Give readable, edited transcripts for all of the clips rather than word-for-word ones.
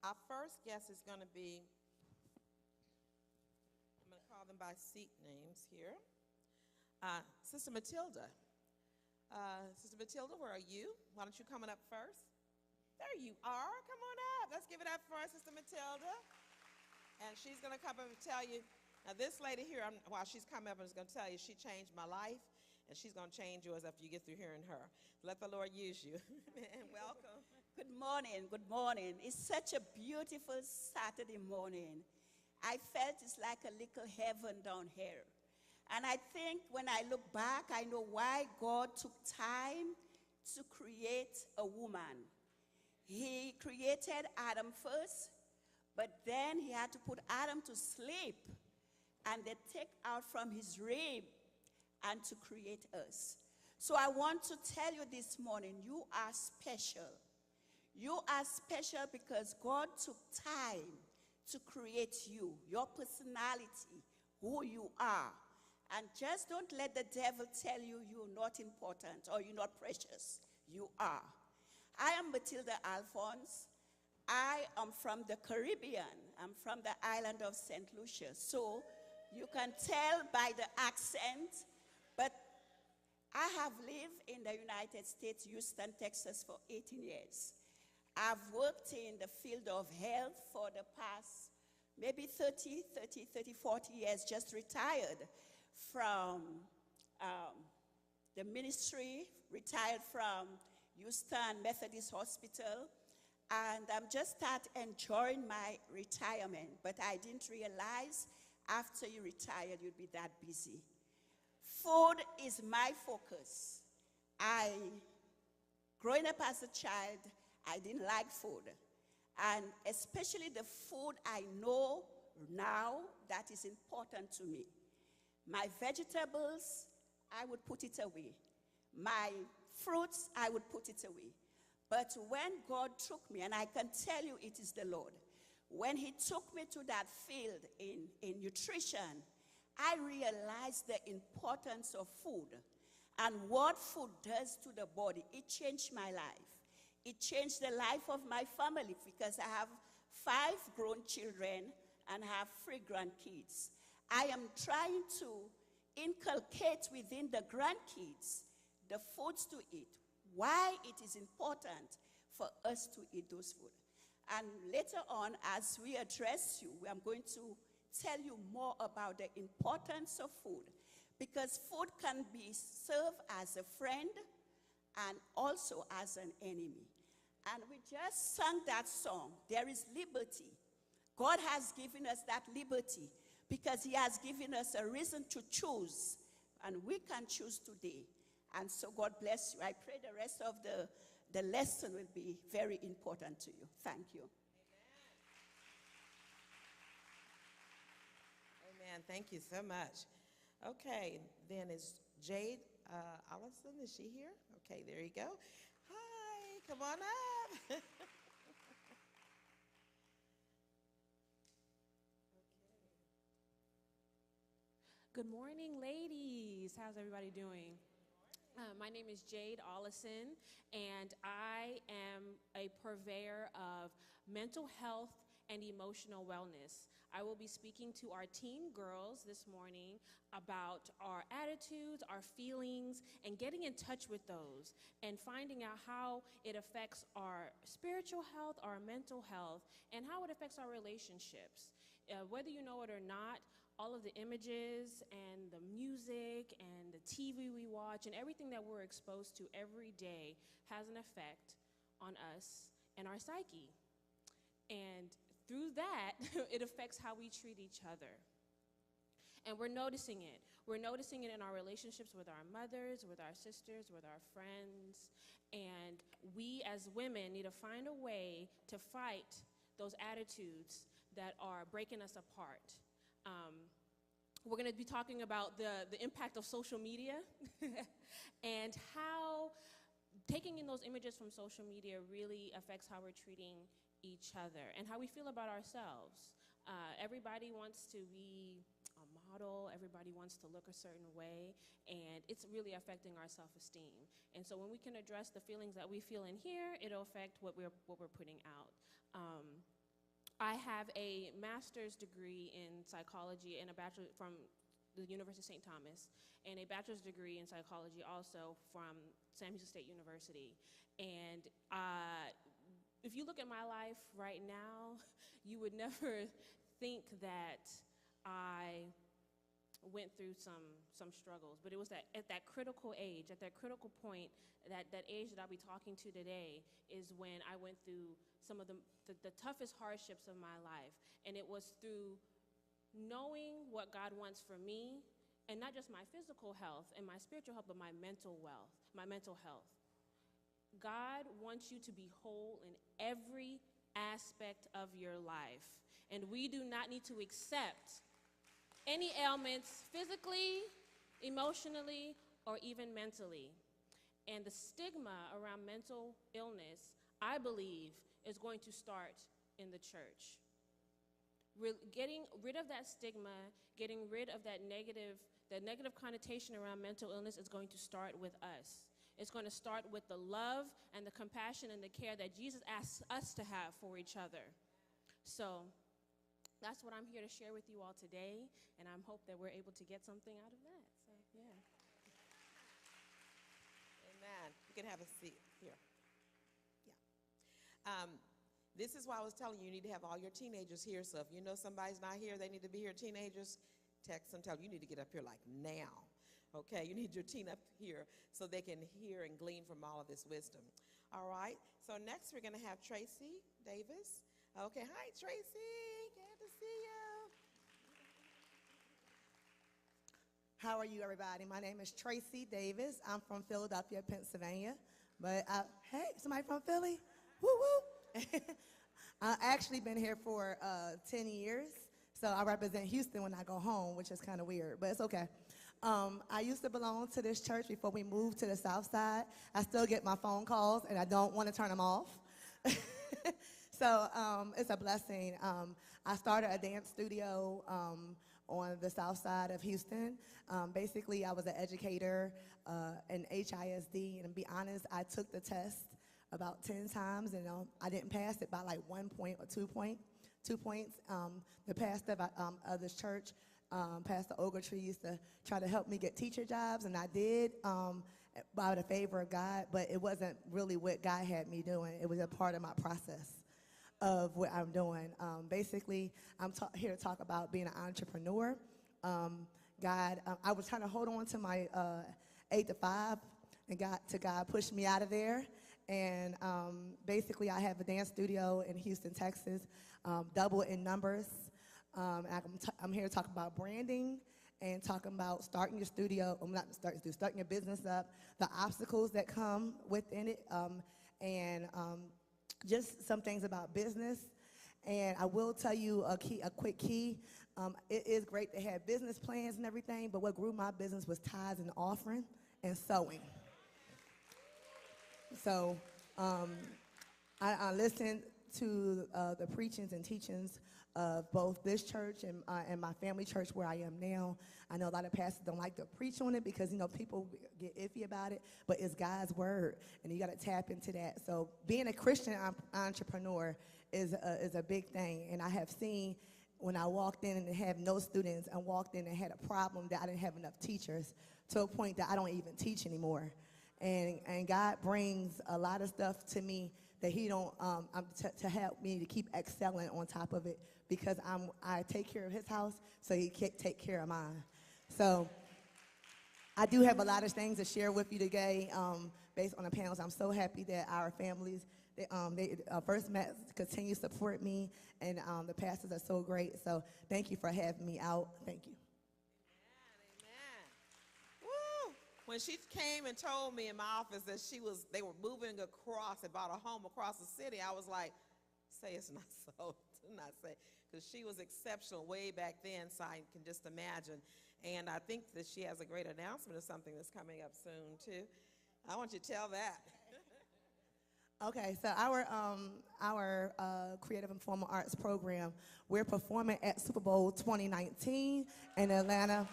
Our first guest is going to be, I'm going to call them by seat names here, Sister Matilda. Sister Matilda, where are you? Why don't you come on up first? There you are. Come on up. Let's give it up for our Sister Matilda. And she's going to come up and tell you. Now, this lady here, while she's coming up, is going to tell you she changed my life, and she's going to change yours after you get through hearing her. Let the Lord use you. And welcome. Good morning. Good morning. It's such a beautiful Saturday morning. I felt it's like a little heaven down here. And I think when I look back, I know why God took time to create a woman. He created Adam first, but then he had to put Adam to sleep and then take out from his rib and to create us. So I want to tell you this morning, you are special. You are special because God took time to create you, your personality, who you are. And just don't let the devil tell you you're not important or you're not precious. You are. I am Matilda Alphonse. I am from the Caribbean. I'm from the island of St. Lucia. So you can tell by the accent, but I have lived in the United States, Houston, Texas for 18 years. I've worked in the field of health for the past maybe 40 years, just retired from the ministry, retired from Houston Methodist Hospital, and I'm just start enjoying my retirement, but I didn't realize after you retired, you'd be that busy. Food is my focus. Growing up as a child, I didn't like food. And especially the food I know now that is important to me. My vegetables, I would put it away. My fruits, I would put it away. But when God took me, and I can tell you it is the Lord, when he took me to that field in nutrition, I realized the importance of food and what food does to the body. It changed my life. It changed the life of my family because I have 5 grown children and have 3 grandkids. I am trying to inculcate within the grandkids the foods to eat, why it is important for us to eat those foods. And later on, as we address you, I'm going to tell you more about the importance of food, because food can be served as a friend and also as an enemy. And we just sang that song, There is Liberty. God has given us that liberty because he has given us a reason to choose, and we can choose today. And so God bless you. I pray the rest of the lesson will be very important to you. Thank you. Amen. Thank you so much. Okay, then is Jade Allison, is she here? Okay, there you go. Hi, come on up. Good morning, ladies. How's everybody doing? My name is Jade Allison, and I am a purveyor of mental health and emotional wellness. I will be speaking to our teen girls this morning about our attitudes, our feelings, and getting in touch with those and finding out how it affects our spiritual health, our mental health, and how it affects our relationships. Whether you know it or not, all of the images and the music and the TV we watch and everything that we're exposed to every day has an effect on us and our psyche. And through that, it affects how we treat each other. And we're noticing it. We're noticing it in our relationships with our mothers, with our sisters, with our friends. And we as women need to find a way to fight those attitudes that are breaking us apart. We're going to be talking about the impact of social media and how taking in those images from social media really affects how we're treating each other and how we feel about ourselves. Everybody wants to be a model, everybody wants to look a certain way, and it's really affecting our self-esteem. And so when we can address the feelings that we feel in here, it'll affect what we're putting out. I have a master's degree in psychology and a bachelor from the University of St. Thomas, and a bachelor's degree in psychology also from Sam Houston State University. And if you look at my life right now, you would never think that I went through some struggles, but it was at that critical age, at that critical point, that age that I'll be talking to today is when I went through some of the toughest hardships of my life. And it was through knowing what God wants for me, and not just my physical health and my spiritual health, but my mental health. God wants you to be whole in every aspect of your life. And we do not need to accept any ailments physically, emotionally, or even mentally. And the stigma around mental illness, I believe, is going to start in the church. Getting rid of that stigma, getting rid of that negative connotation around mental illness is going to start with us. It's going to start with the love and the compassion and the care that Jesus asks us to have for each other. So that's what I'm here to share with you all today, and I hope that we're able to get something out of that. So, yeah. Amen. You can have a seat here. Yeah. This is why I was telling you, you need to have all your teenagers here. So if you know somebody's not here, they need to be here, teenagers, text them, tell them you need to get up here like now. Okay, you need your teen up here so they can hear and glean from all of this wisdom. All right, so next we're going to have Tracy Davis. Okay, hi, Tracy. Glad to see you. How are you, everybody? My name is Tracy Davis. I'm from Philadelphia, Pennsylvania. But, hey, somebody from Philly? Woo, woo. I've actually been here for 10 years. So I represent Houston when I go home, which is kind of weird, but it's okay. I used to belong to this church before we moved to the South Side. I still get my phone calls, and I don't want to turn them off. So it's a blessing. I started a dance studio on the South Side of Houston. Basically, I was an educator in HISD, and to be honest, I took the test about 10 times, and I didn't pass it by like 1 point or 2 points. The pastor of this church, Pastor Ogletree, used to try to help me get teacher jobs, and I did by the favor of God, but it wasn't really what God had me doing. It was a part of my process of what I'm doing. Basically, I'm here to talk about being an entrepreneur. I was trying to hold on to my 8 to 5, and God pushed me out of there. And basically, I have a dance studio in Houston, Texas, double in numbers. I'm here to talk about branding and talking about starting your studio, starting your business up, the obstacles that come within it, and just some things about business. And I will tell you a quick key. It is great to have business plans and everything, but what grew my business was tithes and offering and sowing. So I listened to the preachings and teachings of both this church and my family church where I am now. I know a lot of pastors don't like to preach on it because, people get iffy about it, but it's God's word, and you got to tap into that. So being a Christian entrepreneur is a big thing, and I have seen when I walked in and had no students and walked in and had a problem that I didn't have enough teachers to a point that I don't even teach anymore. And God brings a lot of stuff to me that he don't, to help me to keep excelling on top of it, because I take care of his house, so he can take care of mine. So I do have a lot of things to share with you today based on the panels. I'm so happy that our families, they First Met continue to support me, and the pastors are so great. So thank you for having me out. Thank you. When she came and told me in my office that they were moving across and bought a home across the city, I was like, say it's not so, do not say, because she was exceptional way back then, so I can just imagine. And I think that she has a great announcement of something that's coming up soon, too. I want you to tell that. Okay, so our Creative and Performing Arts program, we're performing at Super Bowl 2019 in Atlanta.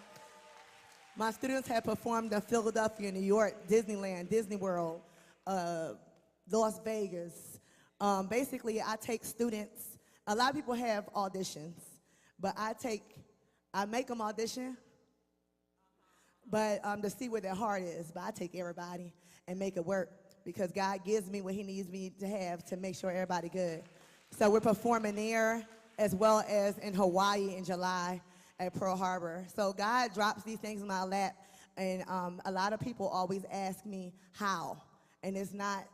My students have performed in Philadelphia, New York, Disneyland, Disney World, Las Vegas. Basically, I take students A lot of people have auditions, but I make them audition, but to see where their heart is. But I take everybody and make it work because God gives me what he needs me to have to make sure everybody good. So we're performing there as well as in Hawaii in July at Pearl Harbor. So God drops these things in my lap, and a lot of people always ask me how, and it's not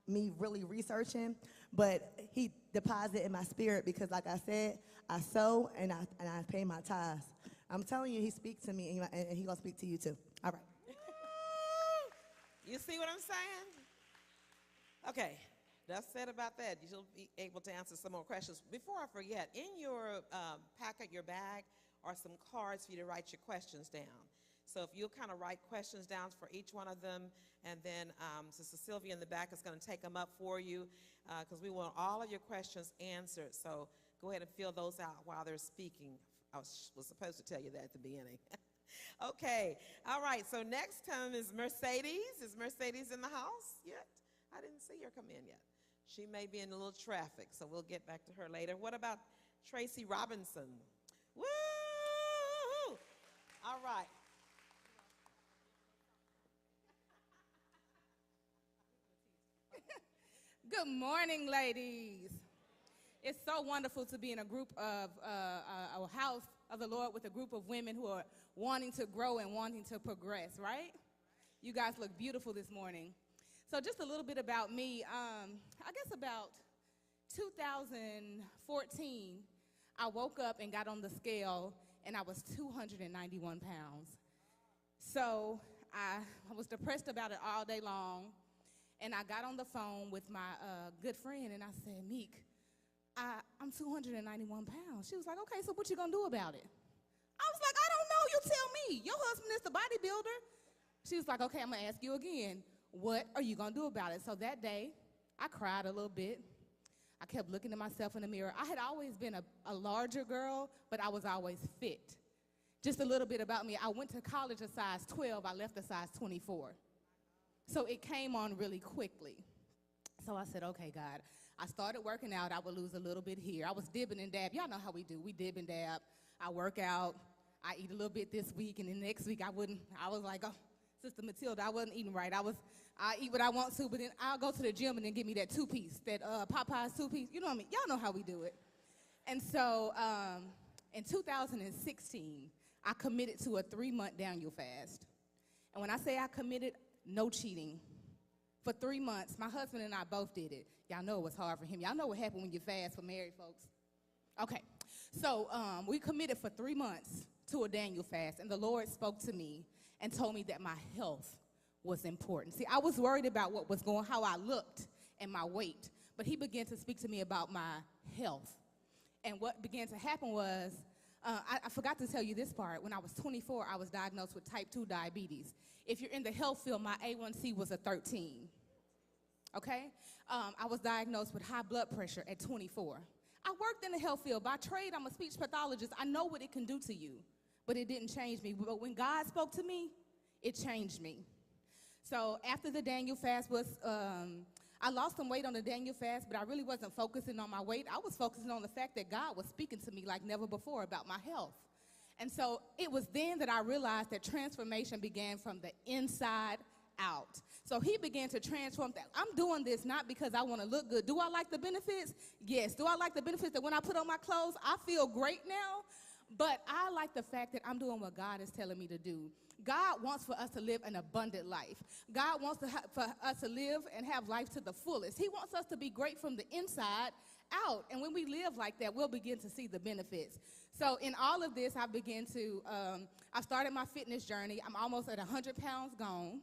me really researching, but he deposited in my spirit because, like I said, I sow and I pay my tithes. I'm telling you, he speaks to me, and he gonna speak to you too. All right. You see what I'm saying? Okay, that's said about that. You'll be able to answer some more questions. Before I forget, in your packet, your bag, are some cards for you to write your questions down. So if you'll kind of write questions down for each one of them, and then Sister Sylvia in the back is going to take them up for you because we want all of your questions answered. So go ahead and fill those out while they're speaking. I was supposed to tell you that at the beginning. Okay, all right, so next time is Mercedes. Is Mercedes in the house yet? I didn't see her come in yet. She may be in a little traffic, so we'll get back to her later. What about Tracy Robinson? Woo! All right. Good morning, ladies. It's so wonderful to be in a group of a house of the Lord with a group of women who are wanting to grow and wanting to progress, right? You guys look beautiful this morning. So just a little bit about me. I guess about 2014, I woke up and got on the scale, and I was 291 pounds. So I was depressed about it all day long. And I got on the phone with my good friend, and I said, Meek, I'm 291 pounds. She was like, okay, so what you going to do about it? I was like, I don't know. You tell me. Your husband is the bodybuilder. She was like, okay, I'm going to ask you again. What are you going to do about it? So that day, I cried a little bit. I kept looking at myself in the mirror. I had always been a larger girl, but I was always fit. Just a little bit about me. I went to college a size 12. I left a size 24. So it came on really quickly. So I said, okay, God. I started working out. I would lose a little bit here. I was dibbing and dab. Y'all know how we do. We dib and dab. I work out. I eat a little bit this week, and then next week I wouldn't. I was like, oh, Sister Matilda, I wasn't eating right. I eat what I want to, but then I'll go to the gym and then get me that two-piece, that Popeye's two-piece. You know what I mean? Y'all know how we do it. And so in 2016, I committed to a 3-month Daniel fast. And when I say I committed, no cheating. For 3 months, my husband and I both did it. Y'all know it was hard for him. Y'all know what happened when you fast for married folks. Okay, so we committed for 3 months to a Daniel fast, and the Lord spoke to me and told me that my health was important. See, I was worried about how I looked and my weight, but he began to speak to me about my health. And what began to happen was, I forgot to tell you this part. When I was 24, I was diagnosed with type 2 diabetes. If you're in the health field, my A1C was a 13, okay? I was diagnosed with high blood pressure at 24. I worked in the health field. By trade, I'm a speech pathologist. I know what it can do to you, but it didn't change me. But when God spoke to me, it changed me. So after the Daniel fast I lost some weight on the Daniel fast, but I really wasn't focusing on my weight. I was focusing on the fact that God was speaking to me like never before about my health. And so it was then that I realized that transformation began from the inside out. So he began to transform that. I'm doing this not because I want to look good. Do I like the benefits? Yes. Do I like the benefits that when I put on my clothes, I feel great now? But I like the fact that I'm doing what God is telling me to do. God wants for us to live an abundant life. God wants for us to live and have life to the fullest. He wants us to be great from the inside out. And when we live like that, we'll begin to see the benefits. So in all of this, I began to, I started my fitness journey. I'm almost at 100 pounds gone.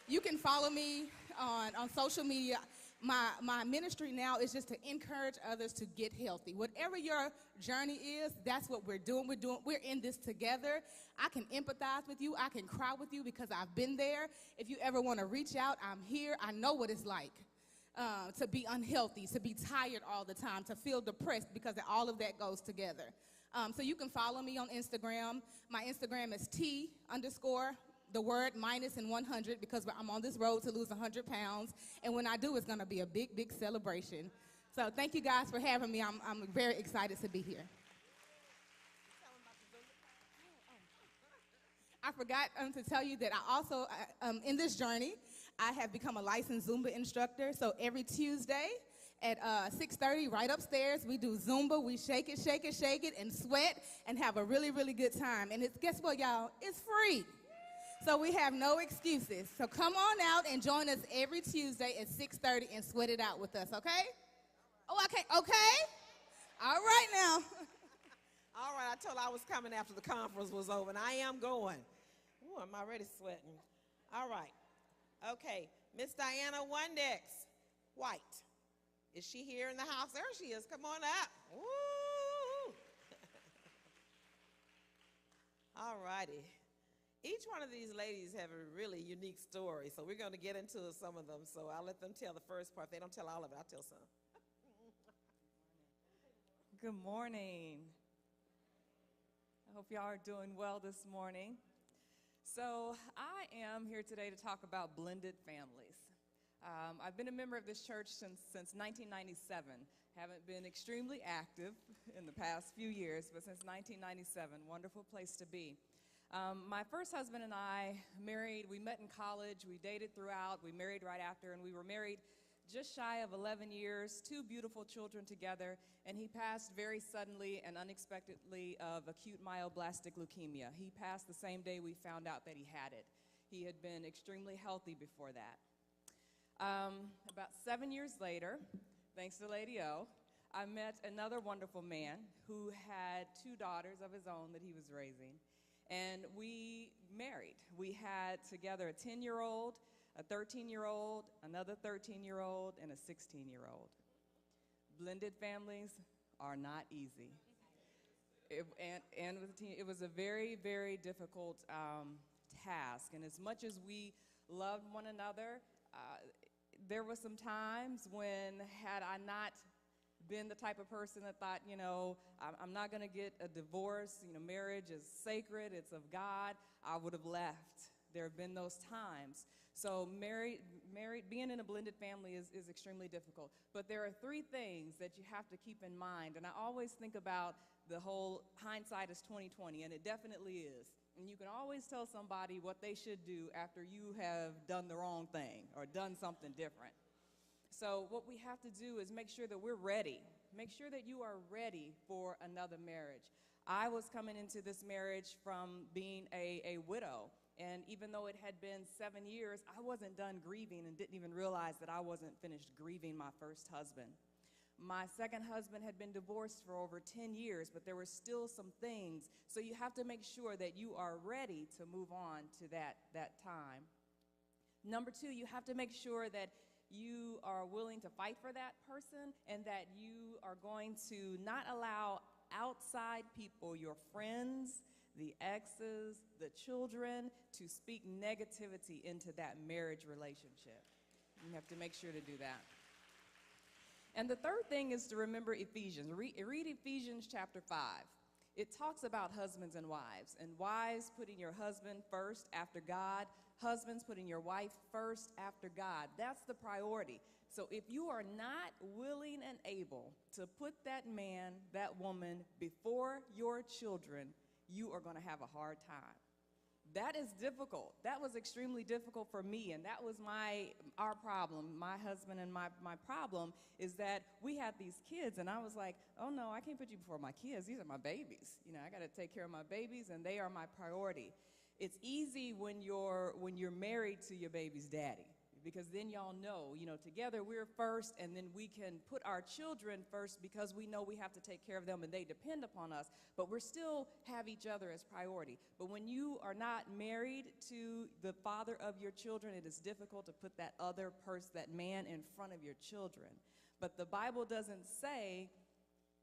You can follow me on social media. My ministry now is just to encourage others to get healthy. Whatever your journey is, that's what we're doing. We're in this together. I can empathize with you. I can cry with you because I've been there. If you ever want to reach out, I'm here. I know what it's like to be unhealthy, to be tired all the time, to feel depressed because all of that goes together. So you can follow me on Instagram. My Instagram is T_100 because I'm on this road to lose 100 pounds. And when I do, it's going to be a big, big celebration. So thank you guys for having me. I'm very excited to be here. I forgot to tell you that I also, in this journey, I have become a licensed Zumba instructor. So every Tuesday at 6:30, right upstairs, we do Zumba. We shake it, shake it, shake it, and sweat, and have a really, really good time. And guess what, y'all? It's free. So we have no excuses. So come on out and join us every Tuesday at 6:30 and sweat it out with us, okay? Oh, okay, okay? All right now. All right, I told her I was coming after the conference was over, and I am going. Ooh, I'm already sweating. All right. Okay, Miss Diana Wondex White. Is she here in the house? There she is. Come on up. Woo! All righty. Each one of these ladies have a really unique story, so we're going to get into some of them. So I'll let them tell the first part. If they don't tell all of it, I'll tell some. Good morning. I hope y'all are doing well this morning. So I am here today to talk about blended families. I've been a member of this church since 1997. Haven't been extremely active in the past few years, but since 1997, wonderful place to be. My first husband and I married, we met in college, we dated throughout, we married right after, and we were married just shy of 11 years, 2 beautiful children together, and he passed very suddenly and unexpectedly of acute myoblastic leukemia. He passed the same day we found out that he had it. He had been extremely healthy before that. About 7 years later, thanks to Lady O, I met another wonderful man who had 2 daughters of his own that he was raising, and we married. We had together a 10-year-old, a 13-year-old, another 13-year-old, and a 16-year-old. Blended families are not easy. It was a very, very difficult task. And as much as we loved one another, there were some times when, had I not been the type of person that thought, you know, I'm not going to get a divorce, you know, marriage is sacred, it's of God, I would have left. There have been those times. So being in a blended family is extremely difficult. But there are 3 things that you have to keep in mind. And I always think about the whole hindsight is 20/20, and it definitely is. And you can always tell somebody what they should do after you have done the wrong thing or done something different. So what we have to do is make sure that we're ready. Make sure that you are ready for another marriage. I was coming into this marriage from being a widow. And even though it had been 7 years, I wasn't done grieving and didn't even realize that I wasn't finished grieving my first husband. My second husband had been divorced for over 10 years, but there were still some things. So you have to make sure that you are ready to move on to that time. Number 2, you have to make sure that you are willing to fight for that person and that you are going to not allow outside people, your friends, the exes, the children, to speak negativity into that marriage relationship. You have to make sure to do that. And the third thing is to remember Ephesians. Read Ephesians chapter 5. It talks about husbands and wives putting your husband first after God, husbands putting your wife first after God. That's the priority. So if you are not willing and able to put that man, that woman before your children, you are going to have a hard time. That is difficult. That was extremely difficult for me, and that was our problem. My husband and my problem is that we had these kids, and I was like, oh no, I can't put you before my kids. These are my babies. You know, I got to take care of my babies, and they are my priority. It's easy when you're married to your baby's daddy, because then y'all know, you know, together we're first, and then we can put our children first because we know we have to take care of them and they depend upon us, but we still have each other as priority. But when you are not married to the father of your children, it is difficult to put that other person, that man, in front of your children. But the Bible doesn't say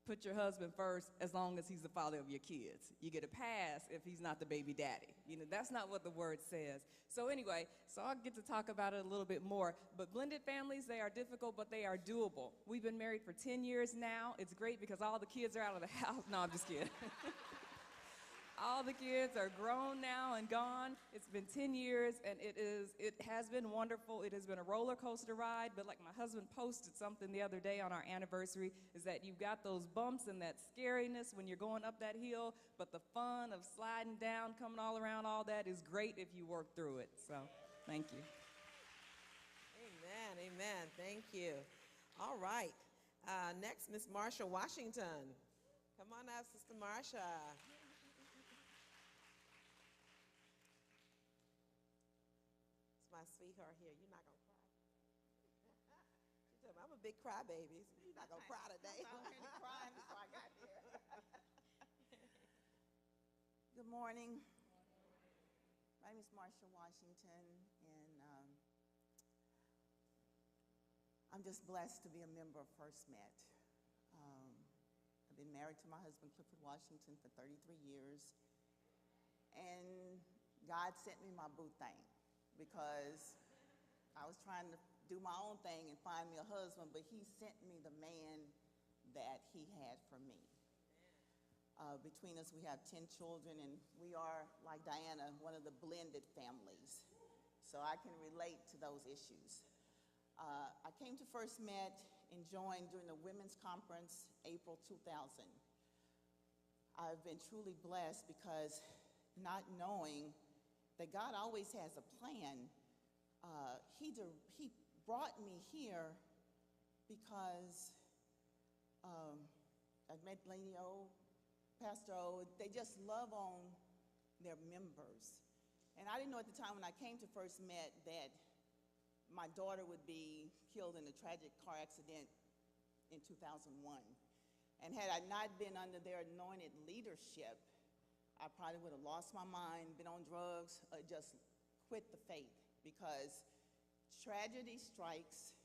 put your husband first as long as he's the father of your kids. You get a pass if he's not the baby daddy. You know, that's not what the word says. So anyway, so I'll get to talk about it a little bit more. But blended families, they are difficult, but they are doable. We've been married for 10 years now. It's great because all the kids are out of the house. No, I'm just kidding. All the kids are grown now and gone. It's been 10 years, and it has been wonderful. It has been a roller coaster ride, but like my husband posted something the other day on our anniversary, is that you've got those bumps and that scariness when you're going up that hill, but the fun of sliding down, coming all around, all that is great if you work through it. So, thank you. Amen, amen. Thank you. All right. Next, Miss Marsha Washington. Come on up, Sister Marsha. It's my sweetheart here. You're not going to cry. She told me I'm a big crybaby. You're not going to cry today. I was already crying before I got here. Good morning. My name is Marsha Washington, and I'm just blessed to be a member of First Met. I've been married to my husband, Clifford Washington, for 33 years, and God sent me my boo thing because I was trying to do my own thing and find me a husband, but he sent me the man that he had for me. Between us, we have 10 children, and we are, like Diana, one of the blended families. So I can relate to those issues. I came to First Met and joined during the Women's Conference, April 2000. I've been truly blessed because not knowing that God always has a plan, he brought me here because I've met Lady O, Pastor O, they just love on their members. And I didn't know at the time when I came to First Met that my daughter would be killed in a tragic car accident in 2001. And had I not been under their anointed leadership, I probably would have lost my mind, been on drugs, or just quit the faith, because tragedy strikes,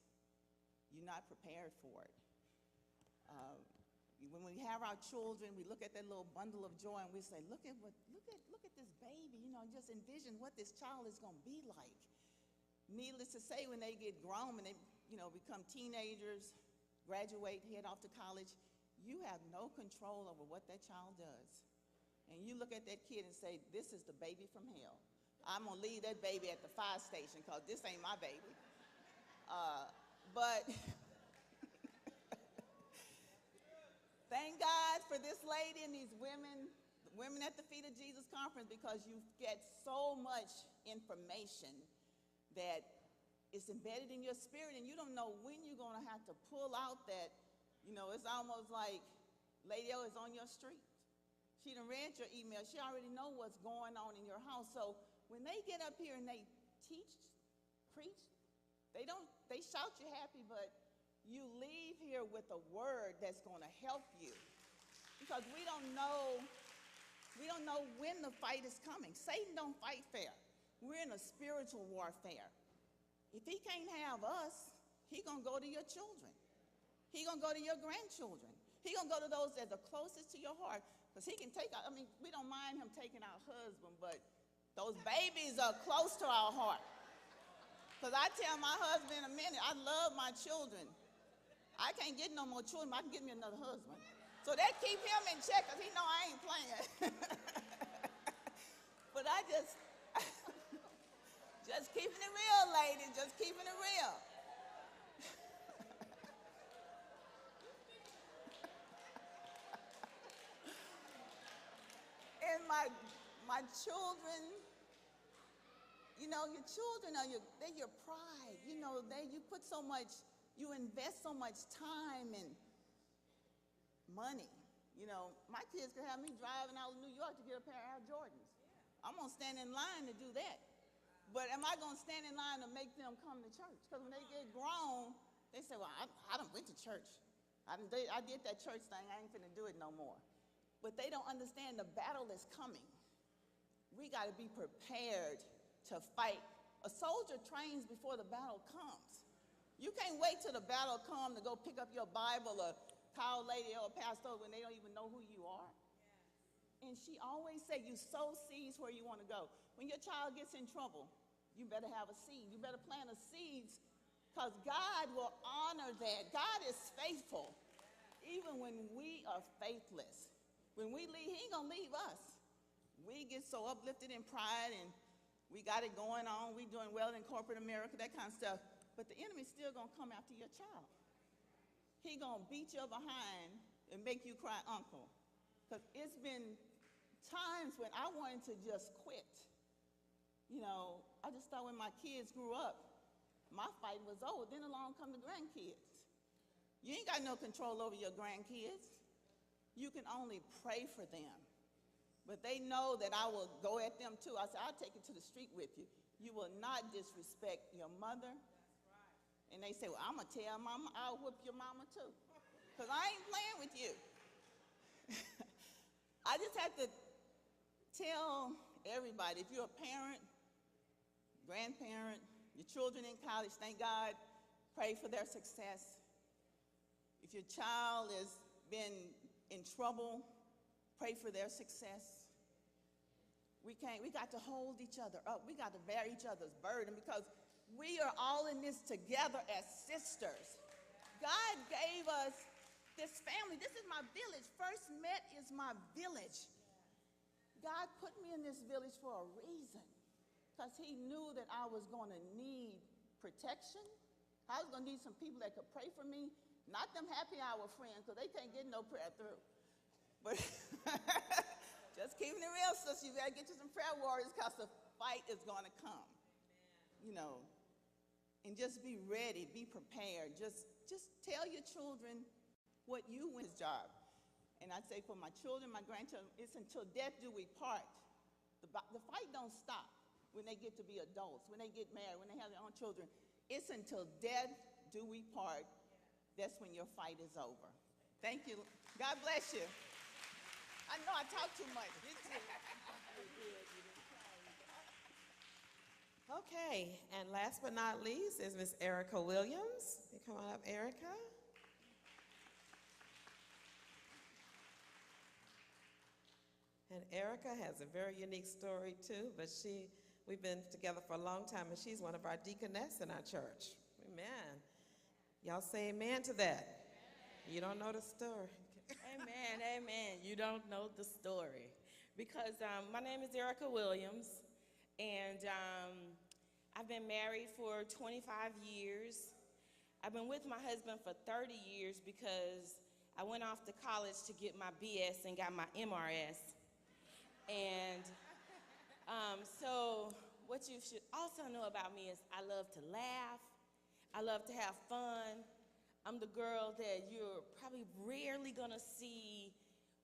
you're not prepared for it. When we have our children, we look at that little bundle of joy and we say, look at this baby, just envision what this child is going to be like. Needless to say, when they get grown and they, become teenagers, graduate, head off to college, you have no control over what that child does. And you look at that kid and say, this is the baby from hell. I'm going to leave that baby at the fire station because this ain't my baby. But thank God for this lady and these women at the Feet of Jesus conference, because you get so much information that is embedded in your spirit, and you don't know when you're going to have to pull out that, it's almost like Lady O is on your street. She done read your email. She already know what's going on in your house. So when they get up here and they teach, preach, they shout you happy, but you leave here with a word that's going to help you, because we don't know when the fight is coming. Satan don't fight fair. We're in a spiritual warfare. If he can't have us, he gonna go to your children. He gonna go to your grandchildren. He gonna go to those that are closest to your heart, because he can take, we don't mind him taking our husband, but those babies are close to our heart. Because I tell my husband in a minute, I love my children. I can't get no more children, but I can get me another husband. So that keep him in check, because he know I ain't playing. But I just keeping it real, ladies, just keeping it real. And my children, your children are they're your pride. You invest so much time and money. My kids could have me driving out of New York to get a pair of Air Jordans. I'm going to stand in line to do that. But am I going to stand in line to make them come to church? Because when they get grown, they say, well, I done went to church. I did that church thing. I ain't finna do it no more. But they don't understand the battle is coming. We got to be prepared to fight. A soldier trains before the battle comes. You can't wait till the battle comes to go pick up your Bible or call Lady or Pastor when they don't even know who you are. And she always say, you sow seeds where you want to go. When your child gets in trouble, you better have a seed. You better plant a seed, because God will honor that. God is faithful, even when we are faithless. When we leave, he ain't going to leave us. we get so uplifted in pride and we got it going on, we doing well in corporate America, that kind of stuff. But the enemy's still gonna come after your child. He gonna beat your behind and make you cry uncle. Because it's been times when I wanted to just quit. You know, I just thought when my kids grew up, my fight was over. Then along come the grandkids. You ain't got no control over your grandkids. You can only pray for them. But they know that I will go at them too. I said, I'll take it to the street with you. You will not disrespect your mother. That's right. And they say, well, I'm going to tell mama, I'll whoop your mama too. Because I ain't playing with you. I just have to tell everybody, if you're a parent, grandparent, your children in college, thank God, pray for their success. If your child has been in trouble, pray for their success. We got to hold each other up. We got to bear each other's burden because we are all in this together as sisters. God gave us this family. This is my village. First Met is my village. God put me in this village for a reason because he knew that I was going to need protection. I was going to need some people that could pray for me, not them happy hour friends because they can't get no prayer through. But just keeping it real, sister, you got to get you some prayer warriors because the fight is going to come. Amen. You know, and just be ready, be prepared. Just tell your children what you win his job. And I say for my children, my grandchildren, it's until death do we part. The fight don't stop when they get to be adults, when they get married, when they have their own children. It's until death do we part. That's when your fight is over. Thank you. God bless you. I know I talk too much. Okay, and last but not least is Miss Erica Williams. You come on up, Erica. And Erica has a very unique story too, but we've been together for a long time, and she's one of our deaconess in our church. Amen. Y'all say amen to that. Amen. You don't know the story. Amen, amen. You don't know the story. Because my name is Erica Williams, and I've been married for 25 years. I've been with my husband for 30 years because I went off to college to get my BS and got my MRS. And so what you should also know about me is I love to laugh. I love to have fun. I'm the girl that you're probably rarely gonna see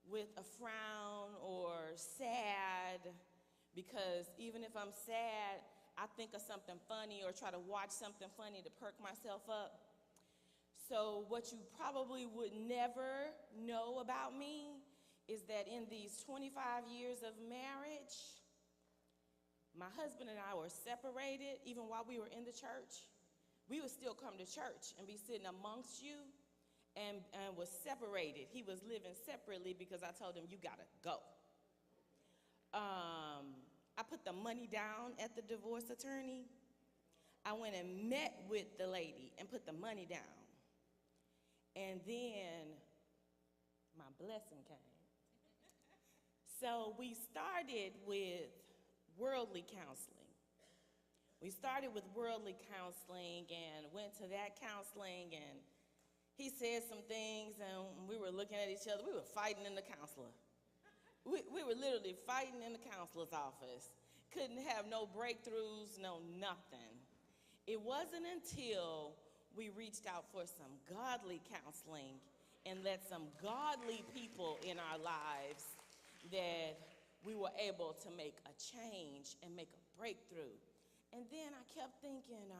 with a frown or sad, because even if I'm sad, I think of something funny or try to watch something funny to perk myself up. So what you probably would never know about me is that in these 25 years of marriage, my husband and I were separated. Even while we were in the church, we would still come to church and be sitting amongst you, and was separated. He was living separately because I told him, you gotta go. I put the money down at the divorce attorney. I went and met with the lady and put the money down. And then my blessing came. So we started with worldly counseling. We started with worldly counseling and went to that counseling, and he said some things, and we were looking at each other. We were fighting in the counselor. We were literally fighting in the counselor's office. Couldn't have no breakthroughs, no nothing. It wasn't until we reached out for some godly counseling and let some godly people in our lives that we were able to make a change and make a breakthrough. And then I kept thinking,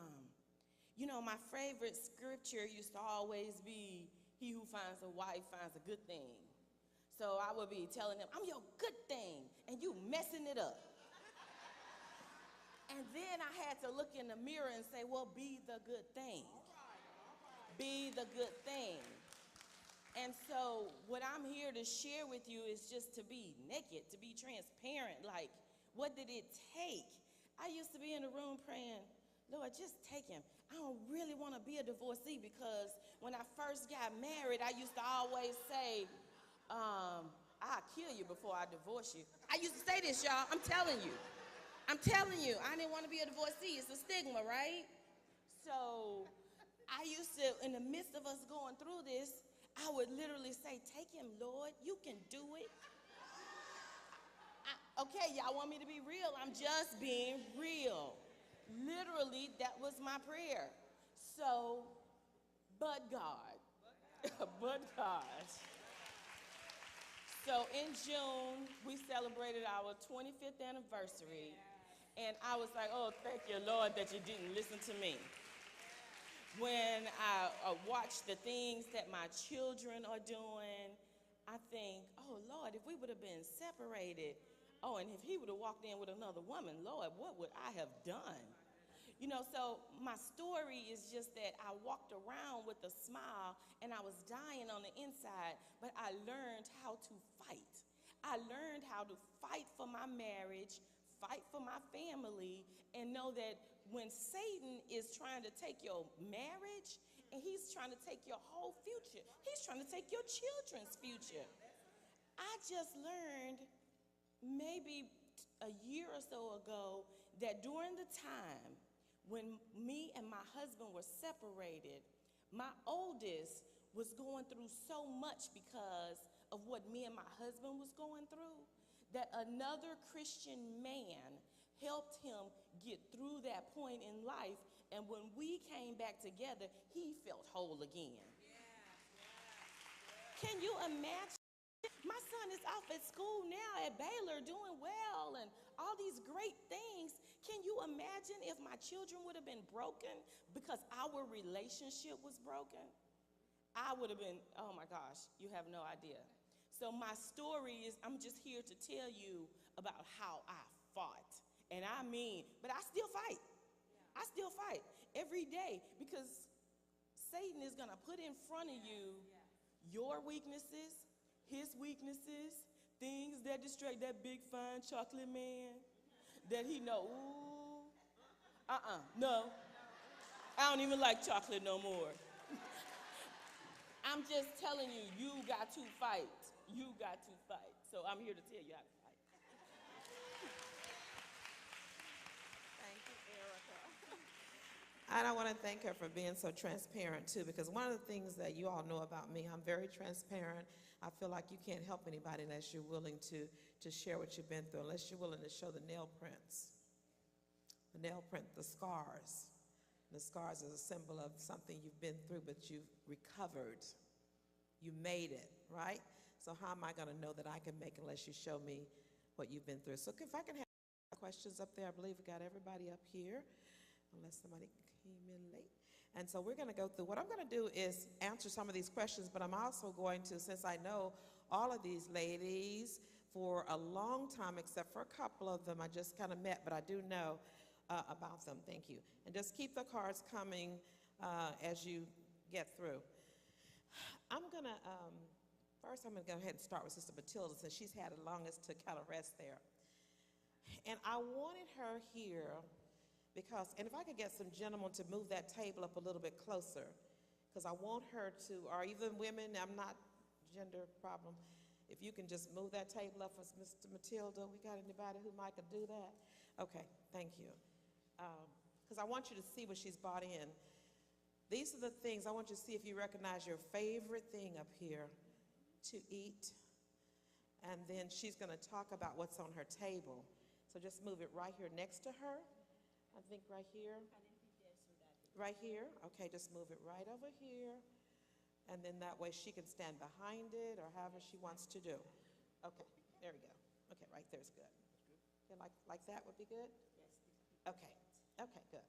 you know, my favorite scripture used to always be, he who finds a wife finds a good thing. So I would be telling him, I'm your good thing, and you messing it up. And then I had to look in the mirror and say, well, be the good thing. Be the good thing. And so what I'm here to share with you is just to be naked, to be transparent. Like, what did it take? I used to be in the room praying, Lord, just take him. I don't really want to be a divorcee, because when I first got married, I used to always say, I'll kill you before I divorce you. I used to say this, y'all. I'm telling you. I didn't want to be a divorcee. It's a stigma, right? So I used to, in the midst of us going through this, I would literally say, take him, Lord. You can do it. Okay, y'all want me to be real? I'm just being real. Literally, that was my prayer. So, but God. But God. So in June, we celebrated our 25th anniversary. And I was like, oh, thank you, Lord, that you didn't listen to me. When I watch the things that my children are doing, I think, oh, Lord, if we would have been separated, oh, and if he would have walked in with another woman, Lord, what would I have done? You know, so my story is just that I walked around with a smile and I was dying on the inside, but I learned how to fight. I learned how to fight for my marriage, fight for my family, and know that when Satan is trying to take your marriage and he's trying to take your whole future, he's trying to take your children's future. I just learned maybe a year or so ago that during the time when me and my husband were separated, my oldest was going through so much because of what me and my husband was going through, that another Christian man helped him get through that point in life. And when we came back together, he felt whole again. Can you imagine? My son is off at school now at Baylor doing well and all these great things. Can you imagine if my children would have been broken because our relationship was broken? I would have been, oh my gosh, you have no idea. So my story is, I'm just here to tell you about how I fought. And I mean, but I still fight. I still fight every day because Satan is going to put in front of you your weaknesses, his weaknesses, things that distract that big fine chocolate man that he know, ooh, no. I don't even like chocolate no more. I'm just telling you, you got to fight. You got to fight. So I'm here to tell you how to fight. Thank you, Erica. And I want to thank her for being so transparent, too, because one of the things that you all know about me, I'm very transparent. I feel like you can't help anybody unless you're willing to share what you've been through, unless you're willing to show the nail prints. The nail print, the scars. The scars is a symbol of something you've been through, but you've recovered. You made it, right? So how am I going to know that I can make it unless you show me what you've been through? So if I can have questions up there, I believe we got everybody up here, unless somebody came in late. And so we're going to go through. What I'm going to do is answer some of these questions, but I'm also going to, since I know all of these ladies for a long time, except for a couple of them I just kind of met, but I do know about them. Thank you. And just keep the cards coming as you get through. I'm going to, first I'm going to go ahead and start with Sister Matilda, since she's had the longest to kind of rest there. And I wanted her here because, and if I could get some gentlemen to move that table up a little bit closer, because I want her to, or even women, I'm not gender problem, if you can just move that table up for Mr. Matilda. We got anybody who might could do that? Okay, thank you. Because I want you to see what she's brought in. These are the things, I want you to see if you recognize your favorite thing up here to eat. And then she's going to talk about what's on her table. So just move it right here next to her. I think right here. Right here. Okay, just move it right over here. And then that way she can stand behind it or however she wants to do. Okay, there we go. Okay, right there's good. Okay, like that would be good? Yes. Okay, good.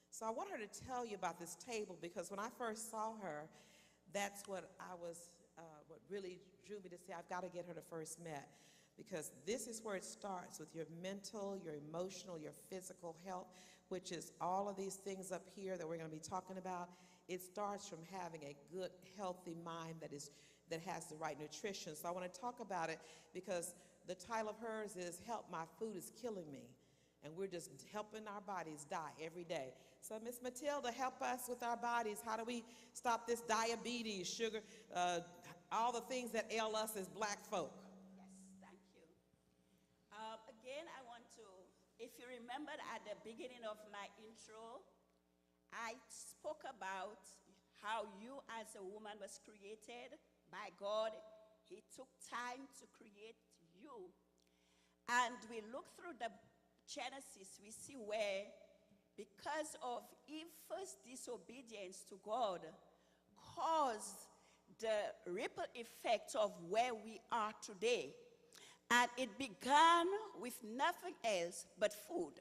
So I want her to tell you about this table because when I first saw her, that's what what really drew me to say I've got to get her to First Met, because this is where it starts with your mental, your emotional, your physical health, which is all of these things up here that we're going to be talking about. It starts from having a good, healthy mind that has the right nutrition. So I want to talk about it because the title of hers is Help My Food is Killing Me. And we're just helping our bodies die every day. So Miss Matilda, help us with our bodies. How do we stop this diabetes, sugar, all the things that ail us as black folk? Yes, thank you. remember at the beginning of my intro, I spoke about how you as a woman was created by God. He took time to create you. And we look through the Genesis, we see where, because of Eve's disobedience to God, caused the ripple effect of where we are today. And it began with nothing else but food.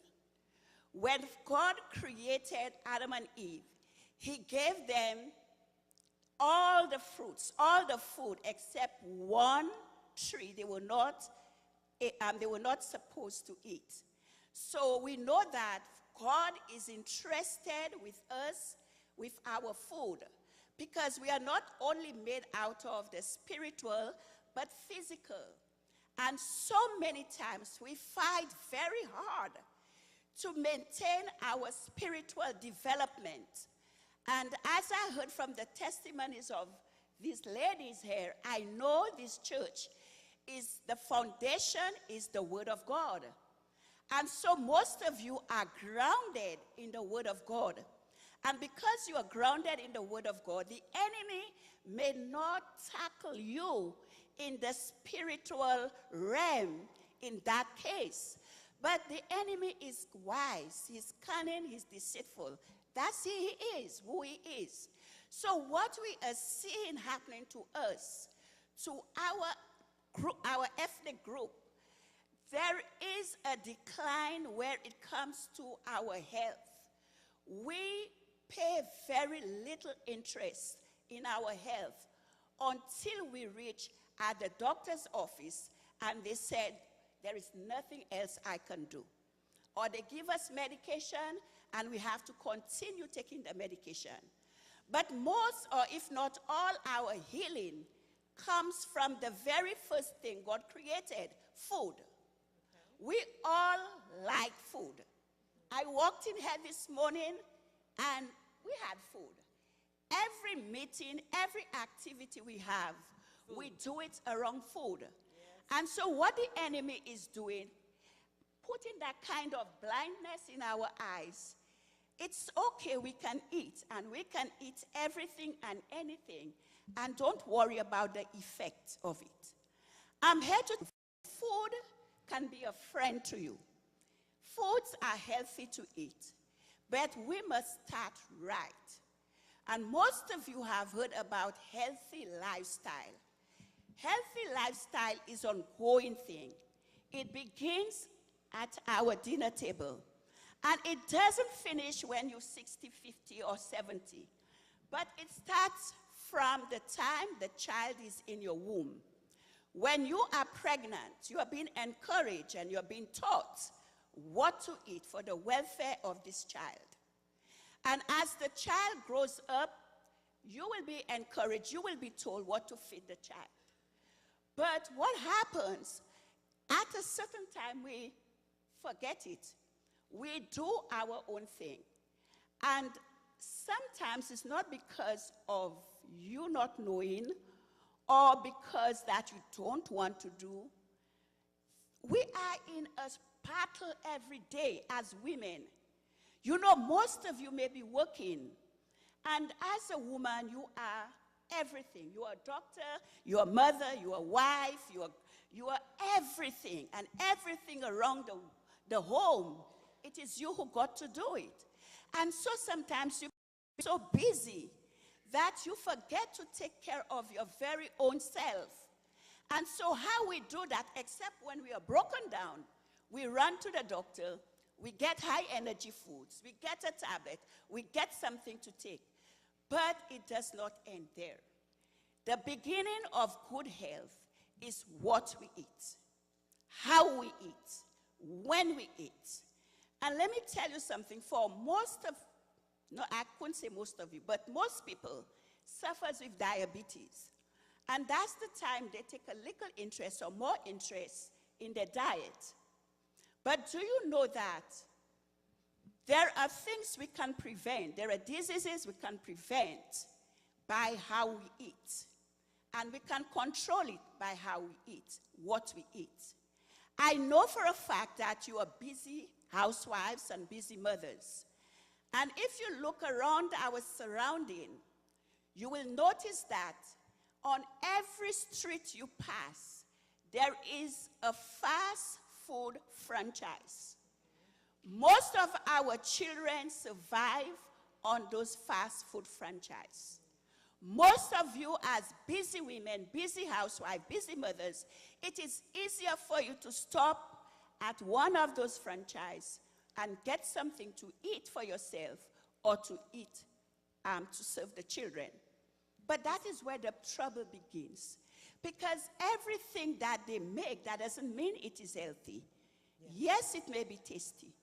When God created Adam and Eve, he gave them all the fruits, all the food, except one tree they were not supposed to eat. So we know that God is interested with us, with our food, because we are not only made out of the spiritual, but physical. And so many times we fight very hard to maintain our spiritual development. And as I heard from the testimonies of these ladies here, I know this church is the foundation, is the Word of God. And so most of you are grounded in the Word of God. And because you are grounded in the Word of God, the enemy may not tackle you in the spiritual realm in that case. But the enemy is wise, he's cunning, he's deceitful. That's who he is. So what we are seeing happening to us, to our group, our ethnic group, there is a decline where it comes to our health. We pay very little interest in our health until we reach at the doctor's office and they said, there is nothing else I can do. Or they give us medication and we have to continue taking the medication. But most, or if not all, our healing comes from the very first thing God created, food. We all like food. I walked in here this morning and we had food. Every meeting, every activity we have, we do it around food. And so what the enemy is doing, putting that kind of blindness in our eyes, it's okay, we can eat, and we can eat everything and anything, and don't worry about the effect of it. I'm here to food can be a friend to you. Foods are healthy to eat, but we must start right. And most of you have heard about healthy lifestyle. Healthy lifestyle is an ongoing thing. It begins at our dinner table. And it doesn't finish when you're 60, 50, or 70. But it starts from the time the child is in your womb. When you are pregnant, you are being encouraged and you're being taught what to eat for the welfare of this child. And as the child grows up, you will be encouraged, you will be told what to feed the child. But what happens, at a certain time, we forget it. We do our own thing. And sometimes it's not because of you not knowing or because that you don't want to do. We are in a battle every day as women. You know, most of you may be working. And as a woman, you are everything. You are a doctor, you are a mother, you are a wife, you are everything. And everything around the home, it is you who got to do it. And so sometimes you're so busy that you forget to take care of your very own self. And so how we do that, except when we are broken down, we run to the doctor, we get high energy foods, we get a tablet, we get something to take. But it does not end there. The beginning of good health is what we eat, how we eat, when we eat. And let me tell you something, for most of, no, I couldn't say most of you, but most people suffers with diabetes. And that's the time they take a little interest or more interest in their diet. But do you know that there are things we can prevent? There are diseases we can prevent by how we eat. And we can control it by how we eat, what we eat. I know for a fact that you are busy housewives and busy mothers. And if you look around our surrounding, you will notice that on every street you pass, there is a fast food franchise. Most of our children survive on those fast food franchises. Most of you as busy women, busy housewives, busy mothers, it is easier for you to stop at one of those franchises and get something to eat for yourself or to eat to serve the children. But that is where the trouble begins. Because everything that they make, that doesn't mean it is healthy. Yes, it may be tasty,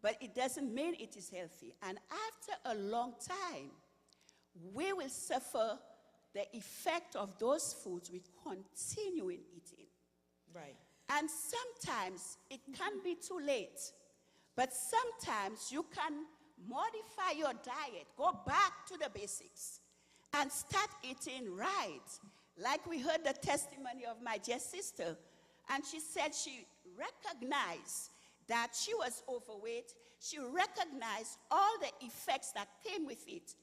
but it doesn't mean it is healthy. And after a long time, we will suffer the effect of those foods we continue in eating. Right. And sometimes it can be too late. But sometimes you can modify your diet, go back to the basics, and start eating right. Like we heard the testimony of my dear sister, and she said she recognized that she was overweight. She recognized all the effects that came with it,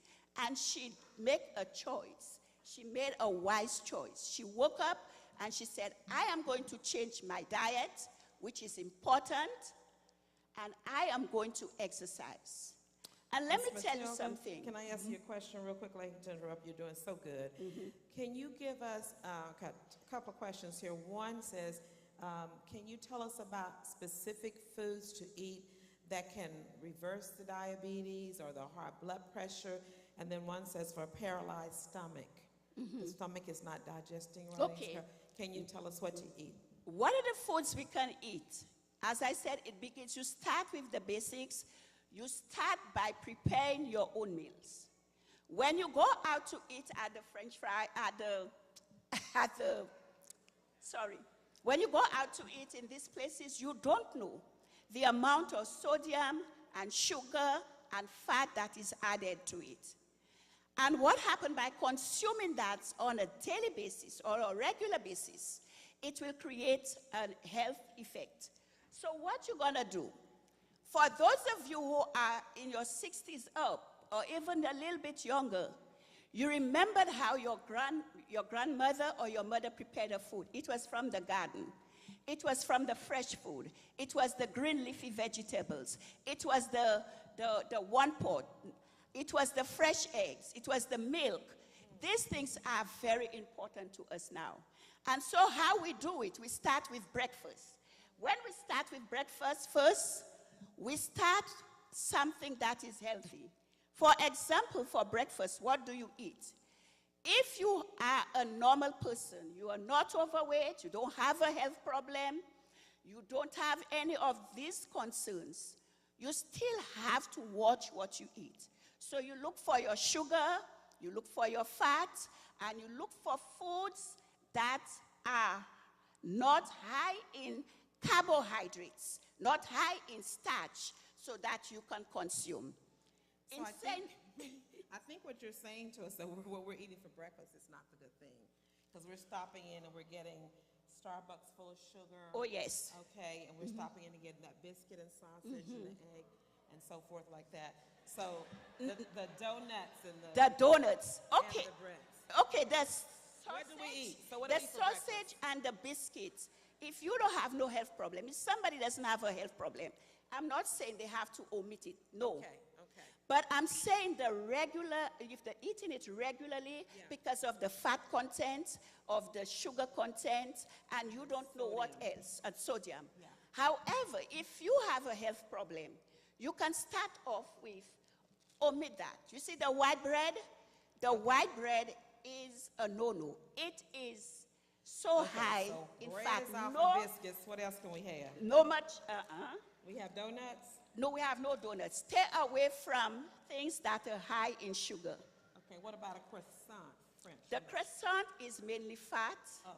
and she made a choice. She made a wise choice. She woke up and she said, I am going to change my diet, which is important, and I am going to exercise. And let me tell you something. Can I ask you a question real quickly? I hate to interrupt. You're doing so good. Can you give us a couple of questions here? One says, can you tell us about specific foods to eat that can reverse the diabetes or the high blood pressure? And then one says for a paralyzed stomach. The stomach is not digesting right. Okay. Can you tell us what to eat? What are the foods we can eat? As I said, it begins, you start with the basics. You start by preparing your own meals. When you go out to eat at the French fry, when you go out to eat in these places, you don't know the amount of sodium and sugar and fat that is added to it. And what happened by consuming that on a daily basis or a regular basis, it will create a health effect. So what you're gonna do, for those of you who are in your 60s up, or even a little bit younger, you remembered how your grandmother or your mother prepared her food. It was from the garden. It was from the fresh food. It was the green leafy vegetables. It was the one pot. It was the fresh eggs. It was the milk. These things are very important to us now. And so how we do it, we start with breakfast. When we start with breakfast first, we start something that is healthy. For example, for breakfast, what do you eat? If you are a normal person, you are not overweight, you don't have a health problem, you don't have any of these concerns, you still have to watch what you eat. So you look for your sugar, you look for your fat, and you look for foods that are not high in carbohydrates, not high in starch, so that you can consume. So I think what you're saying to us, that what we're eating for breakfast is not the good thing. Because we're stopping in and we're getting Starbucks full of sugar. Oh, yes. Okay, and we're stopping in and getting that biscuit and sausage and the egg and so forth like that. So the donuts and the donuts. Okay. And the breads. Okay, that's What do we eat? So what the do we eat for sausage and the biscuits. If you don't have no health problem, if somebody doesn't have a health problem, I'm not saying they have to omit it. No. Okay. But I'm saying if they're eating it regularly because of the fat content, of the sugar content, and you don't know what else, and sodium. Yeah. However, if you have a health problem, you can start off with omit that. You see the white bread? The white bread is a no-no. It is so high in fat. No biscuits. What else can we have? No much. We have donuts. No, we have no donuts. Stay away from things that are high in sugar. Okay, what about a croissant, French? The croissant is mainly fat Oh.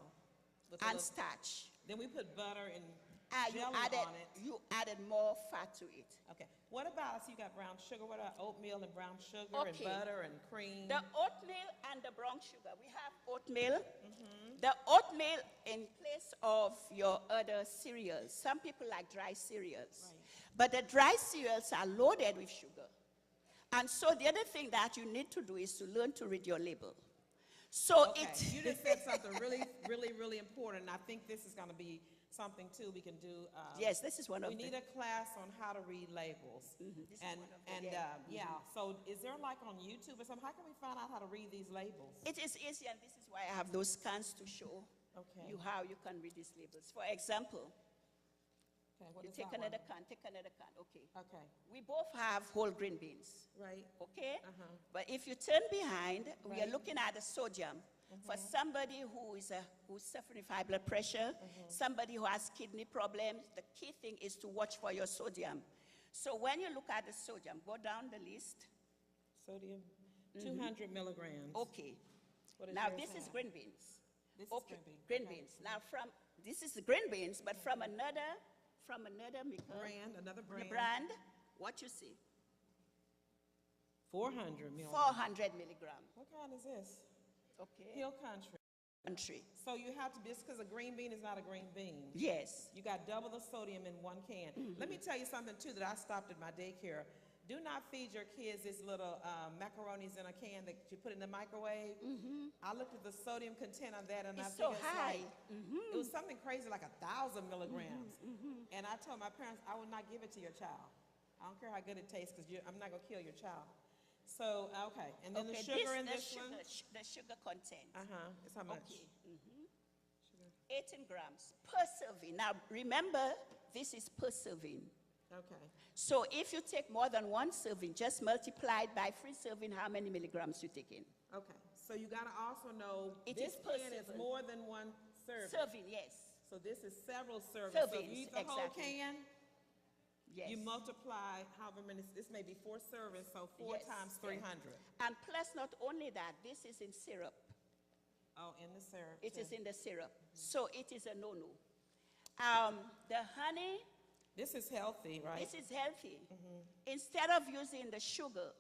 and starch. Then we put butter and jelly on it. You added more fat to it. Okay. What about, so you got brown sugar, what about oatmeal and brown sugar and Okay. butter and cream? The oatmeal and the brown sugar. We have oatmeal. The oatmeal in place of your other cereals. Some people like dry cereals. But the dry cereals are loaded with sugar. And so the other thing that you need to do is to learn to read your label. So Okay, you just said something really important. And I think this is going to be something too we can do. Yes, this is one of We need a class on how to read labels. This is And, one of them, yeah, so is there like on YouTube or something, how can we find out how to read these labels? It is easy, and this is why I have those scans to show Okay. you how you can read these labels. For example, Okay, what you is take that another one? can, take another can, okay. Okay, We both have whole green beans, right. okay? Uh-huh. But if you turn behind, we are Right. looking at the sodium. For somebody who's suffering with high blood pressure, somebody who has kidney problems, the key thing is to watch for your sodium. So when you look at the sodium, go down the list. Sodium, 200 milligrams. Okay. What Now yours this is have? green beans. This is Okay, green bean. green Okay. beans. Now this is the green beans, but from another Brand, another brand. brand, what you see? 400 milligrams. 400 milligrams. What kind is this? Okay. Hill Country. Country. So you have to, just because a green bean is not a green bean. Yes. You got double the sodium in one can. Let me tell you something too that I stopped at my daycare. Do not feed your kids these little macaronis in a can that you put in the microwave. I looked at the sodium content on that, and I It's think so it's high. like, it was something crazy like 1,000 milligrams. And I told my parents, I will not give it to your child. I don't care how good it tastes, because I'm not gonna kill your child. So okay, and then the sugar in this one. The sugar content. It's how much? Okay. 18 grams per serving. Now remember, this is per serving. Okay. So if you take more than one serving, just multiply it by 3 serving, how many milligrams you take in? Okay. So you gotta also know It this is per can is serving. more than one serving. Serving, yes. So this is several servings. So if Servings, you eat the whole exactly. can, Yes. you multiply however many, this may be 4 servings, so 4 Yes, times yes. 300. And plus, not only that, this is in syrup. Oh, in the syrup. It too. is in the syrup. So it is a no-no. The honey, This is healthy, right? this is healthy. Instead of using the sugar,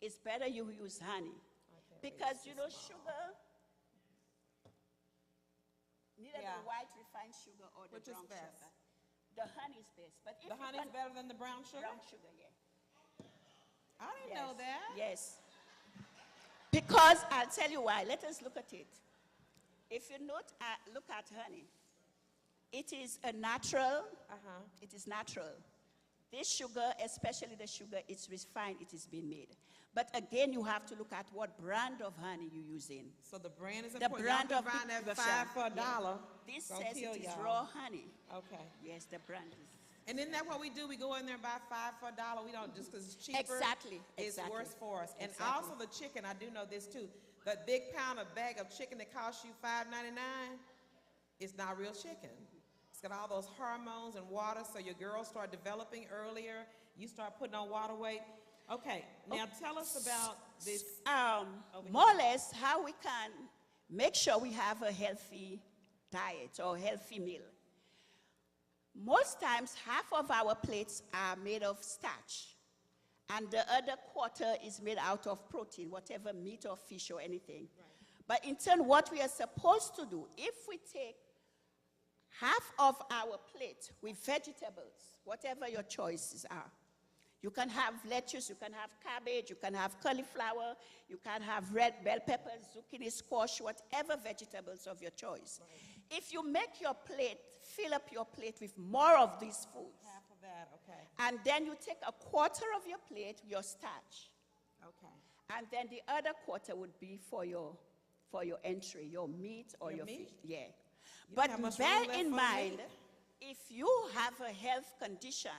it's better you use honey. can't Because, reach you this know, sugar, neither Yeah. the white refined sugar or the Which is brown best? sugar. The honey is best. But if The you honey is can- better than the brown sugar? brown sugar, yeah. I didn't know that. Yes. Because I'll tell you why. Let us look at it. If you look at honey, it is a natural. It is natural. This sugar, especially the sugar, it's refined. It is being made. But again, you have to look at what brand of honey you're using. So the brand is The important. brand Y'all of can find that Russia. 5 for Yeah. $1. This Gonna says kill it is y'all. raw honey. Okay. Yes, the brand is. And isn't that what we do? We go in there and buy 5 for $1. We don't, just because it's cheaper. Exactly, It's exactly. worse for us. And Exactly. also the chicken, I do know this too. That big pound of bag of chicken that costs you $5.99, it's not real chicken. It's got all those hormones and water, so your girls start developing earlier. You start putting on water weight. Okay, now tell us about this. More or less how we can make sure we have a healthy diet or healthy meal. Most times, half of our plates are made of starch, and the other quarter is made out of protein, whatever meat or fish or anything. But in turn, what we are supposed to do, if we take half of our plate with vegetables, whatever your choices are, you can have lettuce, you can have cabbage, you can have cauliflower, you can have red bell peppers, zucchini, squash, whatever vegetables of your choice. If you make your plate, fill up your plate with more of these foods, Half of that, okay. and then you take a quarter of your plate, your starch, Okay. and then the other quarter would be for your entry, your meat or Your your meat? fish. Yeah. You But have much bear room left in for mind, meat? if you have a health condition,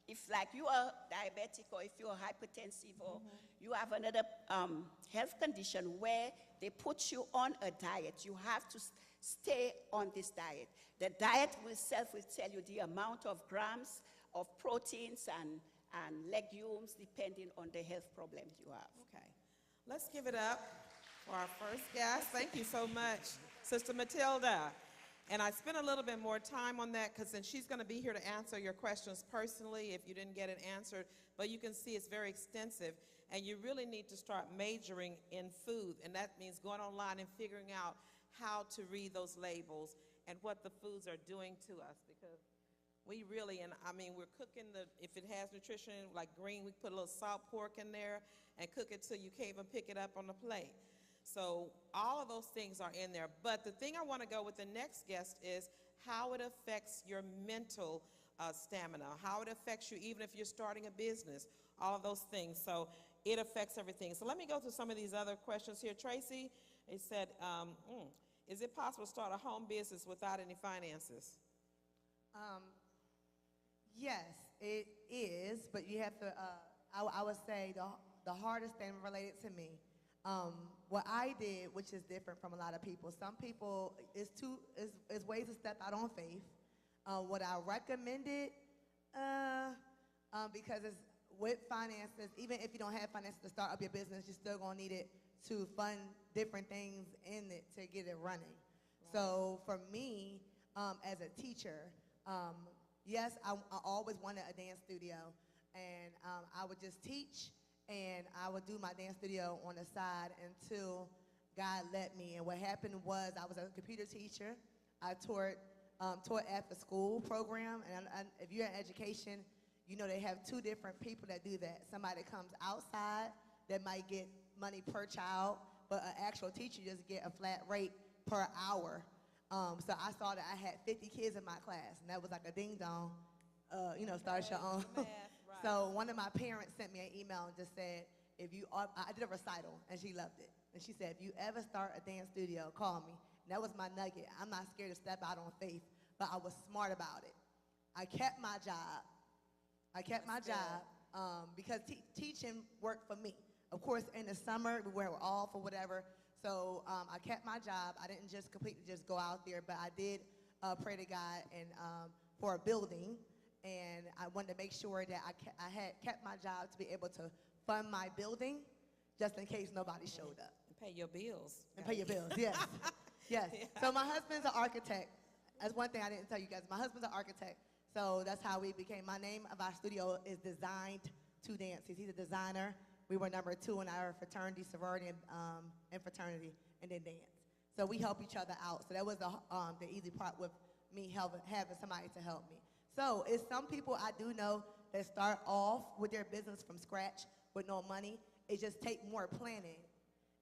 if like you are diabetic or if you're hypertensive or you have another health condition where they put you on a diet, you have to stay on this diet. The diet itself will tell you the amount of grams of proteins and legumes depending on the health problems you have. Okay. Let's give it up for our first guest. Thank you so much, Sister Matilda. And I spent a little bit more time on that because then she's going to be here to answer your questions personally if you didn't get it answered. But you can see it's very extensive. And you really need to start majoring in food. And that means going online and figuring out how to read those labels and what the foods are doing to us. Because we really, and I mean, we're cooking if it has nutrition, like green, we put a little salt pork in there and cook it till you can't even pick it up on the plate. So all of those things are in there. But the thing I want to go with the next guest is how it affects your mental stamina, how it affects you even if you're starting a business, all of those things. So it affects everything. So let me go through some of these other questions here. Tracy, it said, is it possible to start a home business without any finances? Yes, it is, but you have to, I would say the hardest thing related to me, what I did, which is different from a lot of people. Some people, is ways to step out on faith. What I recommended, because it's with finances, even if you don't have finances to start up your business, you're still gonna need it to fund different things in it to get it running. Right. So for me, as a teacher, yes, I always wanted a dance studio, and I would just teach, and I would do my dance studio on the side until God let me. And what happened was I was a computer teacher. I taught after school program, and if you're in education, you know they have two different people that do that. Somebody that comes outside that might get money per child, but an actual teacher just get a flat rate per hour. So I saw that I had 50 kids in my class, and that was like a ding-dong, start your own. Right. So one of my parents sent me an email and just said, I did a recital, and she loved it. And she said, if you ever start a dance studio, call me. And that was my nugget. I'm not scared to step out on faith, but I was smart about it. I kept my job. Because teaching worked for me. Of course, in the summer, we were off or whatever. So I kept my job. I didn't just completely just go out there, but I did pray to God and for a building. And I wanted to make sure that I had kept my job to be able to fund my building just in case nobody showed up. And pay your bills. And pay your bills, yes. Yes. Yeah. So my husband's an architect. That's one thing I didn't tell you guys. My husband's an architect. So that's how we became. My name of our studio is Designed to Dance. He's a designer. We were number 2 in our fraternity, sorority, and fraternity, and then dance. So we help each other out. So that was the easy part with me having somebody to help me. So it's some people I do know that start off with their business from scratch with no money. It just take more planning.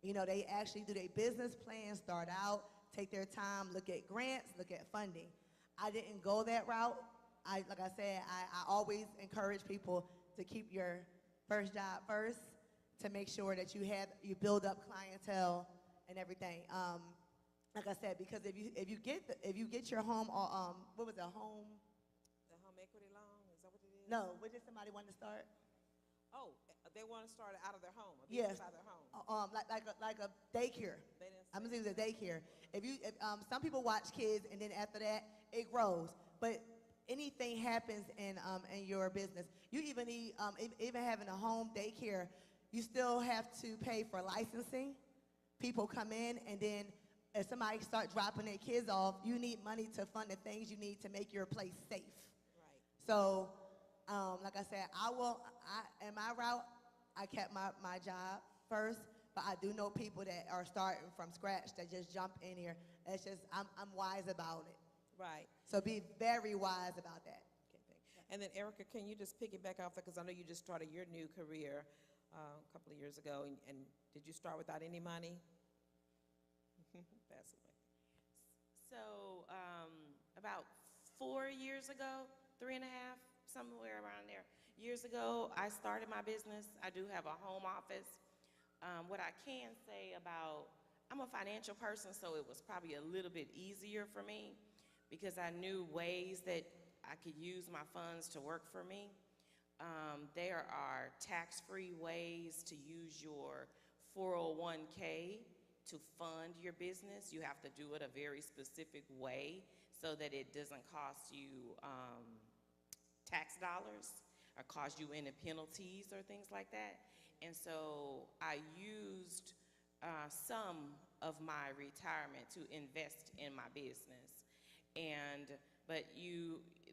You know, they actually do their business plan, start out, take their time, look at grants, look at funding. I didn't go that route. Like I said, I always encourage people to keep your first job first, to make sure that you build up clientele and everything. Like I said, because if you get your home, what was it, home? The home equity loan, is that what it is? No, what did somebody want to start? Oh, they want to start it out of their home. Yes. Out of their home. Like a daycare. I'm gonna say it was a daycare. If some people watch kids and then after that it grows, but anything happens in your business. You even need even having a home daycare, you still have to pay for licensing. People come in, and then if somebody start dropping their kids off, you need money to fund the things you need to make your place safe. Right. So, like I said, in my route, I kept my job first, but I do know people that are starting from scratch that just jump in here. It's just, I'm wise about it. Right. So be very wise about that. Okay, thanks. And then Erica, can you just piggyback off that, because I know you just started your new career a couple of years ago, and did you start without any money? Pass away. So about 4 years ago, 3.5, somewhere around there, years ago, I started my business. I do have a home office. What I can say about, I'm a financial person, so it was probably a little bit easier for me because I knew ways that I could use my funds to work for me. There are tax-free ways to use your 401k to fund your business. You have to do it a very specific way so that it doesn't cost you tax dollars or cost you any penalties or things like that. And so I used some of my retirement to invest in my business. But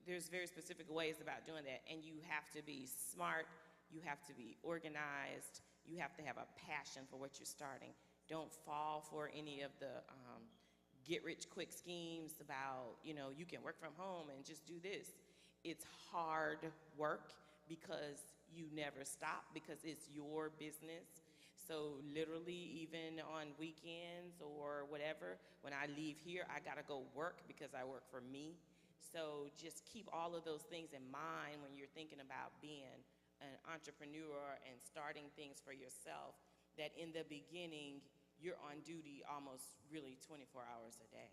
there's very specific ways about doing that, and you have to be smart, you have to be organized, you have to have a passion for what you're starting. Don't fall for any of the get-rich-quick schemes about, you can work from home and just do this. It's hard work because you never stop, because it's your business. So literally, even on weekends or whatever, when I leave here, I gotta go work because I work for me. So just keep all of those things in mind when you're thinking about being an entrepreneur and starting things for yourself, that in the beginning, you're on duty almost really 24 hours a day.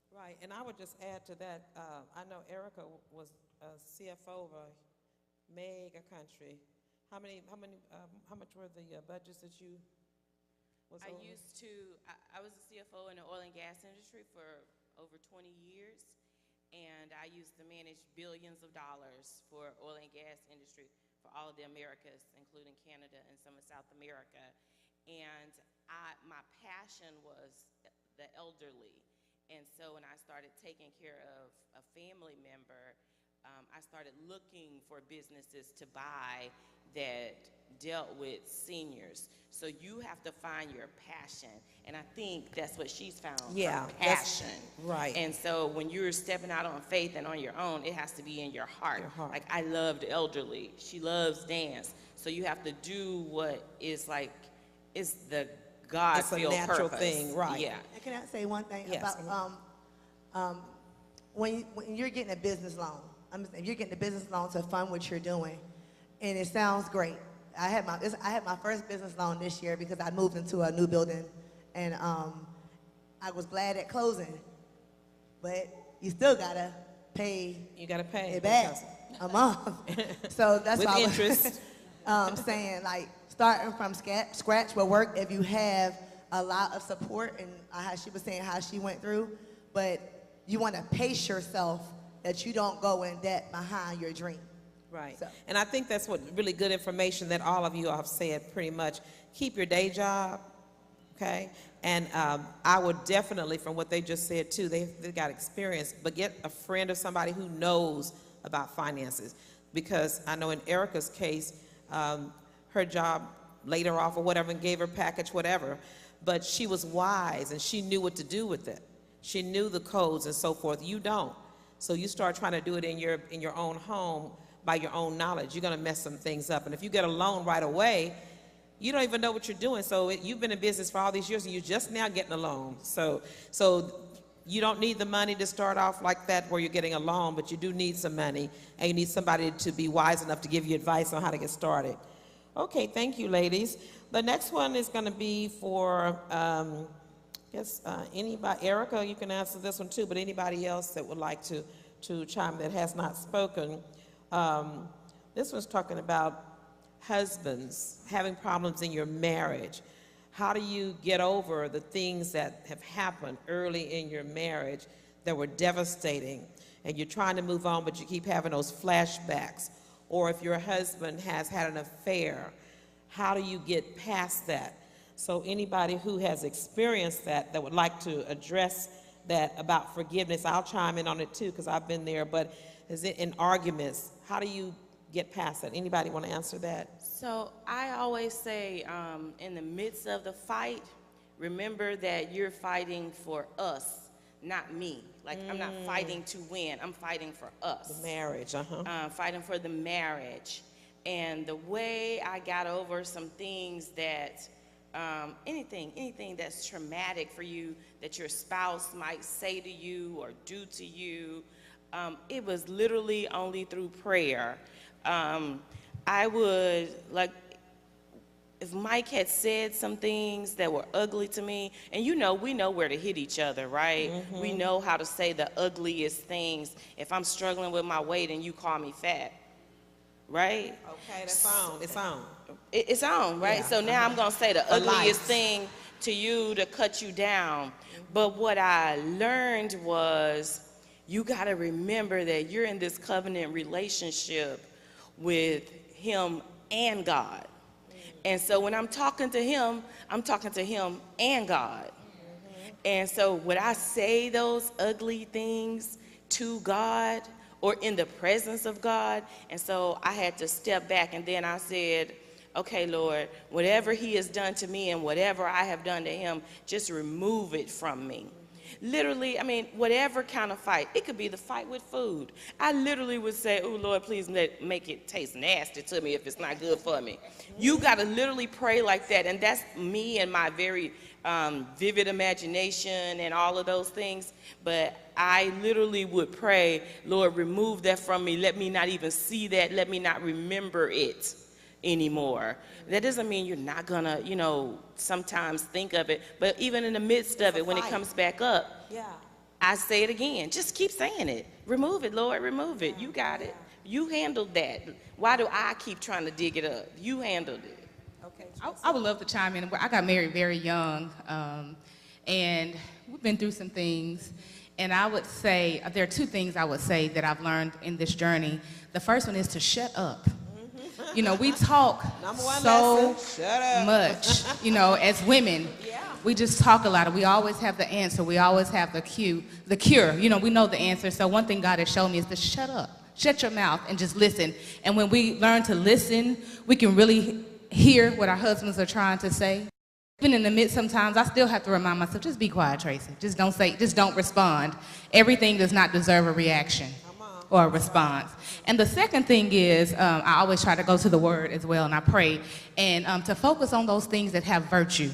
Right, and I would just add to that, I know Erica was a CFO of a mega country. How much were the budgets that you was over? I was a CFO in the oil and gas industry for over 20 years, and I used to manage billions of dollars for oil and gas industry for all of the Americas, including Canada and some of South America. And my passion was the elderly. And so when I started taking care of a family member, I started looking for businesses to buy that dealt with seniors. So you have to find your passion, and I think that's what she's found, Yeah, her passion. right. And so when you're stepping out on faith and on your own, it has to be in your heart. Like, I love the elderly. She loves dance. So you have to do what is the God-filled It's a natural purpose. thing, right. Yeah. And can I say one thing Yes. about when you're getting a business loan? If you're getting a business loan to fund what you're doing, and it sounds great. I had my first business loan this year because I moved into a new building, and I was glad at closing, but you still gotta pay. You gotta pay it back a month. So that's with why interest. I was saying, like, starting from scratch will work if you have a lot of support, and how she was saying how she went through, but you want to pace yourself that you don't go in debt behind your dream. Right. So. And I think that's what really good information that all of you have said pretty much. Keep your day job, okay? And I would definitely, from what they just said too, they got experience, but get a friend or somebody who knows about finances. Because I know in Erica's case, her job laid her off or whatever and gave her package, whatever. But she was wise and she knew what to do with it. She knew the codes and so forth. You don't. So you start trying to do it in your own home by your own knowledge. You're going to mess some things up. And if you get a loan right away, you don't even know what you're doing. So you've been in business for all these years and you're just now getting a loan. So you don't need the money to start off like that where you're getting a loan, but you do need some money, and you need somebody to be wise enough to give you advice on how to get started. Okay, thank you, ladies. The next one is going to be for, anybody. Erica, you can answer this one too, but anybody else that would like to chime that has not spoken. This one's talking about husbands having problems in your marriage. How do you get over the things that have happened early in your marriage that were devastating, and you're trying to move on, but you keep having those flashbacks? Or if your husband has had an affair, how do you get past that? So anybody who has experienced that would like to address that about forgiveness, I'll chime in on it too, because I've been there, but is it in arguments? How do you get past that? Anybody want to answer that? So I always say, in the midst of the fight, remember that you're fighting for us, not me. Like, I'm not fighting to win. I'm fighting for us. The marriage, fighting for the marriage. And the way I got over some things that, anything that's traumatic for you, that your spouse might say to you or do to you, it was literally only through prayer. I would, like, if Mike had said some things that were ugly to me, and we know where to hit each other, right? Mm-hmm. We know how to say the ugliest things. If I'm struggling with my weight and you call me fat, right? Okay, that's on. It's on. It's on, right? Yeah. So now I'm going to say the ugliest thing to you to cut you down. Mm-hmm. But what I learned was you got to remember that you're in this covenant relationship with him and God. And so when I'm talking to him and God. And so would I say those ugly things to God or in the presence of God? And so I had to step back, and then I said, okay, Lord, whatever he has done to me and whatever I have done to him, just remove it from me. Literally, I mean, whatever kind of fight. It could be the fight with food. I literally would say, oh, Lord, please make it taste nasty to me if it's not good for me. You got to literally pray like that, and that's me and my very vivid imagination and all of those things. But I literally would pray, Lord, remove that from me. Let me not even see that. Let me not remember it anymore. That doesn't mean you're not gonna, sometimes think of it, but even in the midst of it, when it comes back up, I say it again. Just keep saying it. Remove it, Lord, remove it. You got it. You handled that. Why do I keep trying to dig it up? You handled it. Okay. I would love to chime in. I got married very young, and we've been through some things. And I would say, there are two things I would say that I've learned in this journey. The first one is to shut up. We talk so much, as women. We just talk a lot. We always have the answer. We always have the cure. We know the answer. So one thing God has shown me is to shut up. Shut your mouth and just listen. And when we learn to listen, we can really hear what our husbands are trying to say. Even in the midst, sometimes I still have to remind myself, just be quiet, Tracy. Just don't respond. Everything does not deserve a reaction or a response. And the second thing is, I always try to go to the Word as well, and I pray, and to focus on those things that have virtue.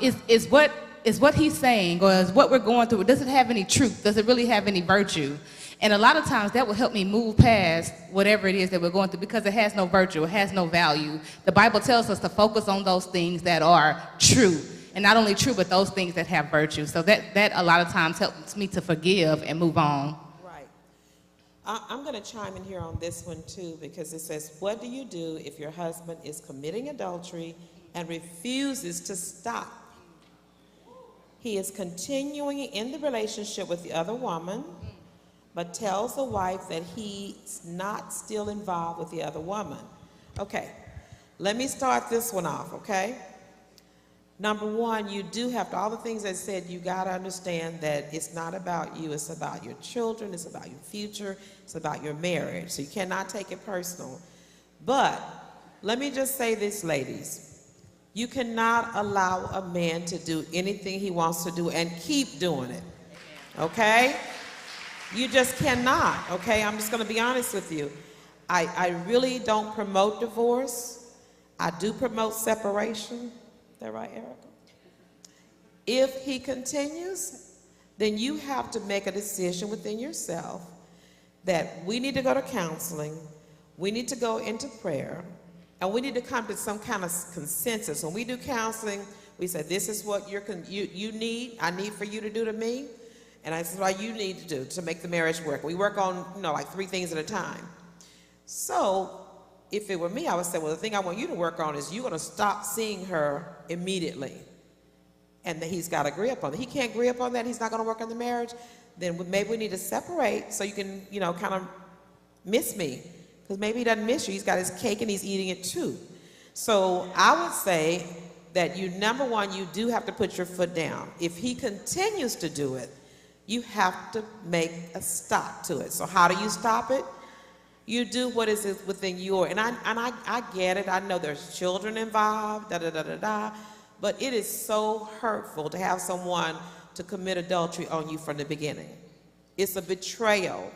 Is what he's saying, or is what we're going through, does it have any truth? Does it really have any virtue? And a lot of times that will help me move past whatever it is that we're going through, because it has no virtue, it has no value. The Bible tells us to focus on those things that are true, and not only true, but those things that have virtue. So that a lot of times helps me to forgive and move on. I'm going to chime in here on this one too, because it says, what do you do if your husband is committing adultery and refuses to stop? He is continuing in the relationship with the other woman, but tells the wife that he's not still involved with the other woman. Okay, let me start this one off, okay? Number one, you do have to, all the things I said, you got to understand that it's not about you, it's about your children, it's about your future, it's about your marriage. So you cannot take it personal. But let me just say this, ladies. You cannot allow a man to do anything he wants to do and keep doing it, okay? You just cannot, okay? I'm just going to be honest with you. I really don't promote divorce. I do promote separation. Is that right, Erica? If he continues, then you have to make a decision within yourself that we need to go to counseling, we need to go into prayer, and we need to come to some kind of consensus. When we do counseling, we say, this is what you need, I need for you to do to me, and this is what you need to do to make the marriage work. We work on, like 3 things at a time. So if it were me, I would say, well, the thing I want you to work on is you're going to stop seeing her immediately. And then he's got to agree upon it. He can't agree upon that, he's not going to work on the marriage, then maybe we need to separate so you can, kind of miss me. Because maybe he doesn't miss you. He's got his cake and he's eating it too. So I would say that number one, you do have to put your foot down. If he continues to do it, you have to make a stop to it. So how do you stop it? You do what is within your, and I get it. I know there's children involved, but it is so hurtful to have someone to commit adultery on you from the beginning. It's a betrayal.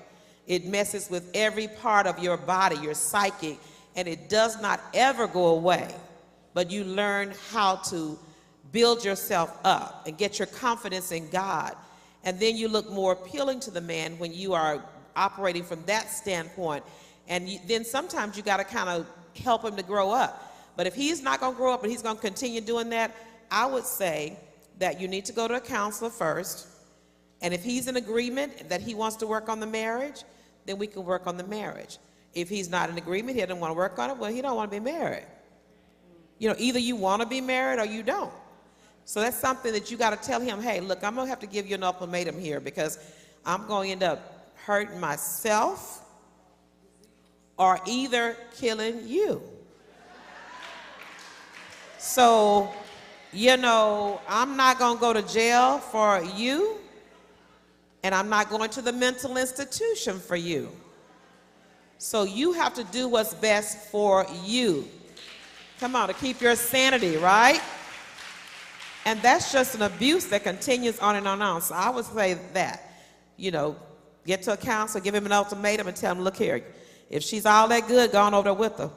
It messes with every part of your body, your psyche, and it does not ever go away. But you learn how to build yourself up and get your confidence in God. And then you look more appealing to the man when you are operating from that standpoint. And then sometimes you got to kind of help him to grow up. But if he's not going to grow up and he's going to continue doing that, I would say that you need to go to a counselor first. And if he's in agreement that he wants to work on the marriage, then we can work on the marriage. If he's not in agreement, he doesn't want to work on it, well, he don't want to be married. Either you want to be married or you don't. So that's something that you got to tell him, hey, look, I'm going to have to give you an ultimatum here because I'm going to end up hurting myself or either killing you. So you know, I'm not going to go to jail for you, and I'm not going to the mental institution for you. So you have to do what's best for you. Come on, to keep your sanity, right? And that's just an abuse that continues on and on and on. So I would say that, you know, get to a counselor, give him an ultimatum, and tell him, look here, if she's all that good, go on over there with her.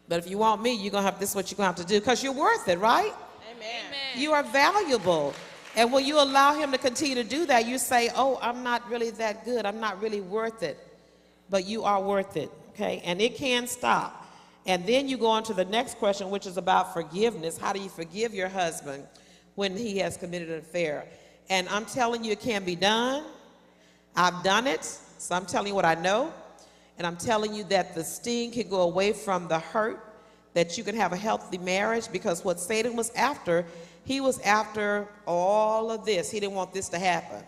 But if you want me, you're going to have, this is what you're going to have to do, because you're worth it, right? Amen. You are valuable. And when you allow him to continue to do that, you say, oh, I'm not really that good. I'm not really worth it. But you are worth it, okay? And it can stop. And then you go on to the next question, which is about forgiveness. How do you forgive your husband when he has committed an affair? And I'm telling you, it can be done. I've done it, so I'm telling you what I know. And I'm telling you that the sting can go away from the hurt, that you can have a healthy marriage, because what Satan was after, he was after all of this. He didn't want this to happen.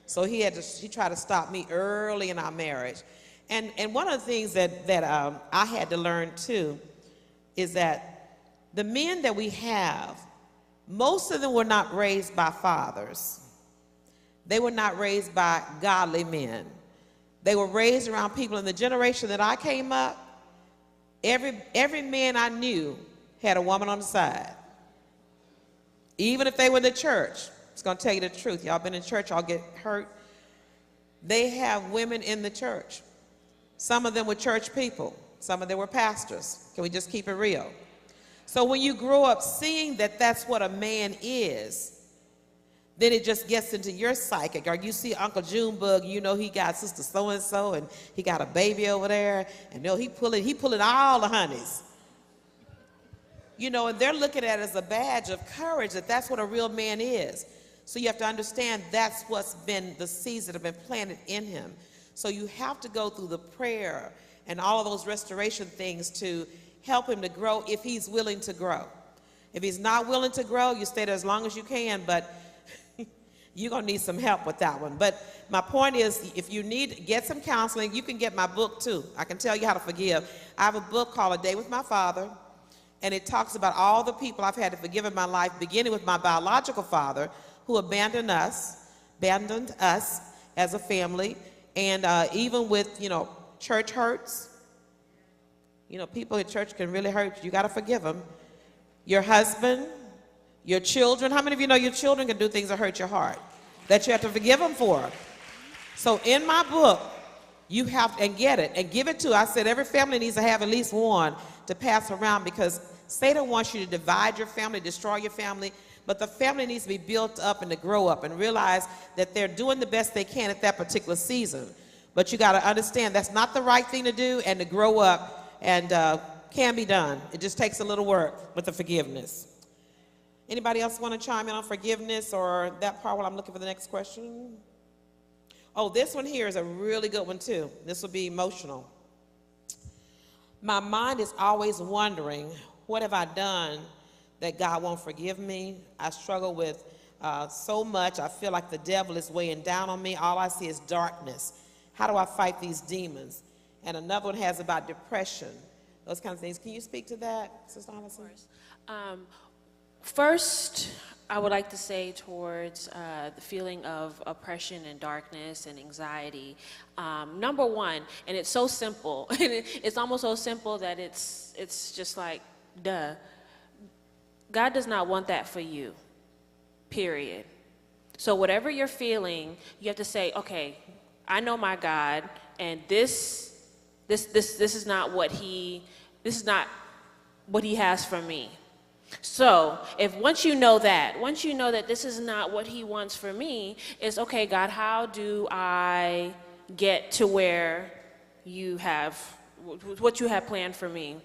So he tried to stop me early in our marriage. And one of the things that I had to learn too is that the men that we have, most of them were not raised by fathers. They were not raised by godly men. They were raised around people. In the generation that I came up, every man I knew had a woman on the side. Even if they were in the church, it's going to tell you the truth. Y'all been in church, y'all get hurt. They have women in the church. Some of them were church people. Some of them were pastors. Can we just keep it real? So when you grow up seeing that that's what a man is, then it just gets into your psychic. Or you see Uncle Junebug, you know he got sister so-and-so, and he got a baby over there, and you know, he pulling all the honeys. You know, and they're looking at it as a badge of courage, that that's what a real man is. So you have to understand that's what's been the seeds that have been planted in him. So you have to go through the prayer and all of those restoration things to help him to grow if he's willing to grow. If he's not willing to grow, you stay there as long as you can, but you're going to need some help with that one. But my point is, if you need, get some counseling. You can get my book too. I can tell you how to forgive. I have a book called A Day with My Father, and it talks about all the people I've had to forgive in my life, beginning with my biological father, who abandoned us as a family, and even with, you know, church hurts. You know, people in church can really hurt you. You got to forgive them. Your husband, your children. How many of you know your children can do things that hurt your heart, that you have to forgive them for? So in my book, you have to, and get it, and give it to, I said every family needs to have at least one to pass around, because Satan wants you to divide your family, destroy your family, but the family needs to be built up and to grow up and realize that they're doing the best they can at that particular season. But you got to understand that's not the right thing to do, and to grow up and can be done. It just takes a little work with the forgiveness. Anybody else want to chime in on forgiveness or that part while I'm looking for the next question? Oh, this one here is a really good one too. This will be emotional. My mind is always wondering, what have I done that God won't forgive me? I struggle with so much. I feel like the devil is weighing down on me. All I see is darkness. How do I fight these demons? And another one has about depression, those kinds of things. Can you speak to that, Sister Allison? First, I would like to say towards the feeling of oppression and darkness and anxiety. Number one, and it's so simple, it's almost so simple that it's just like, duh. God does not want that for you, period. So whatever you're feeling, you have to say, okay, I know my God, and this is not what he has for me. So once you know that this is not what he wants for me, it's okay, God, how do I get to where what you have planned for me?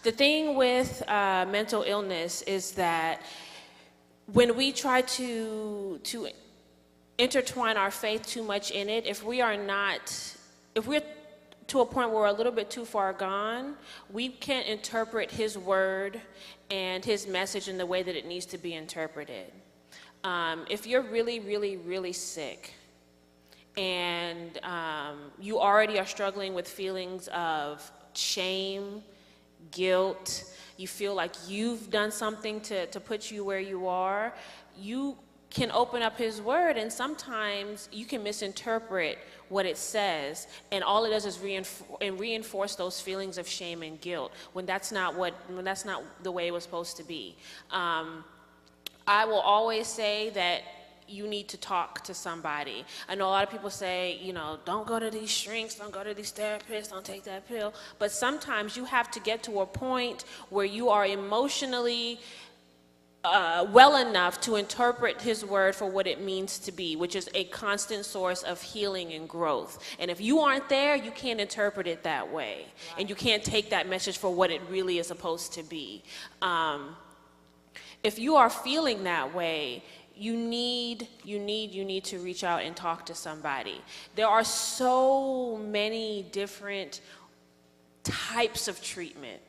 The thing with mental illness is that when we try to intertwine our faith too much in it, if we're to a point where we're a little bit too far gone, we can't interpret his word and his message in the way that it needs to be interpreted. If you're really, really, really sick and you already are struggling with feelings of shame, guilt, you feel like you've done something to put you where you are, you can open up his word, and sometimes you can misinterpret what it says, and all it does is reinforce those feelings of shame and guilt when that's not the way it was supposed to be. I will always say that you need to talk to somebody. I know a lot of people say, you know, don't go to these shrinks, don't go to these therapists, don't take that pill. But sometimes you have to get to a point where you are emotionally well enough to interpret his word for what it means to be, which is a constant source of healing and growth. And if you aren't there, you can't interpret it that way. And you can't take that message for what it really is supposed to be. If you are feeling that way, you need to reach out and talk to somebody. There are so many different types of treatment.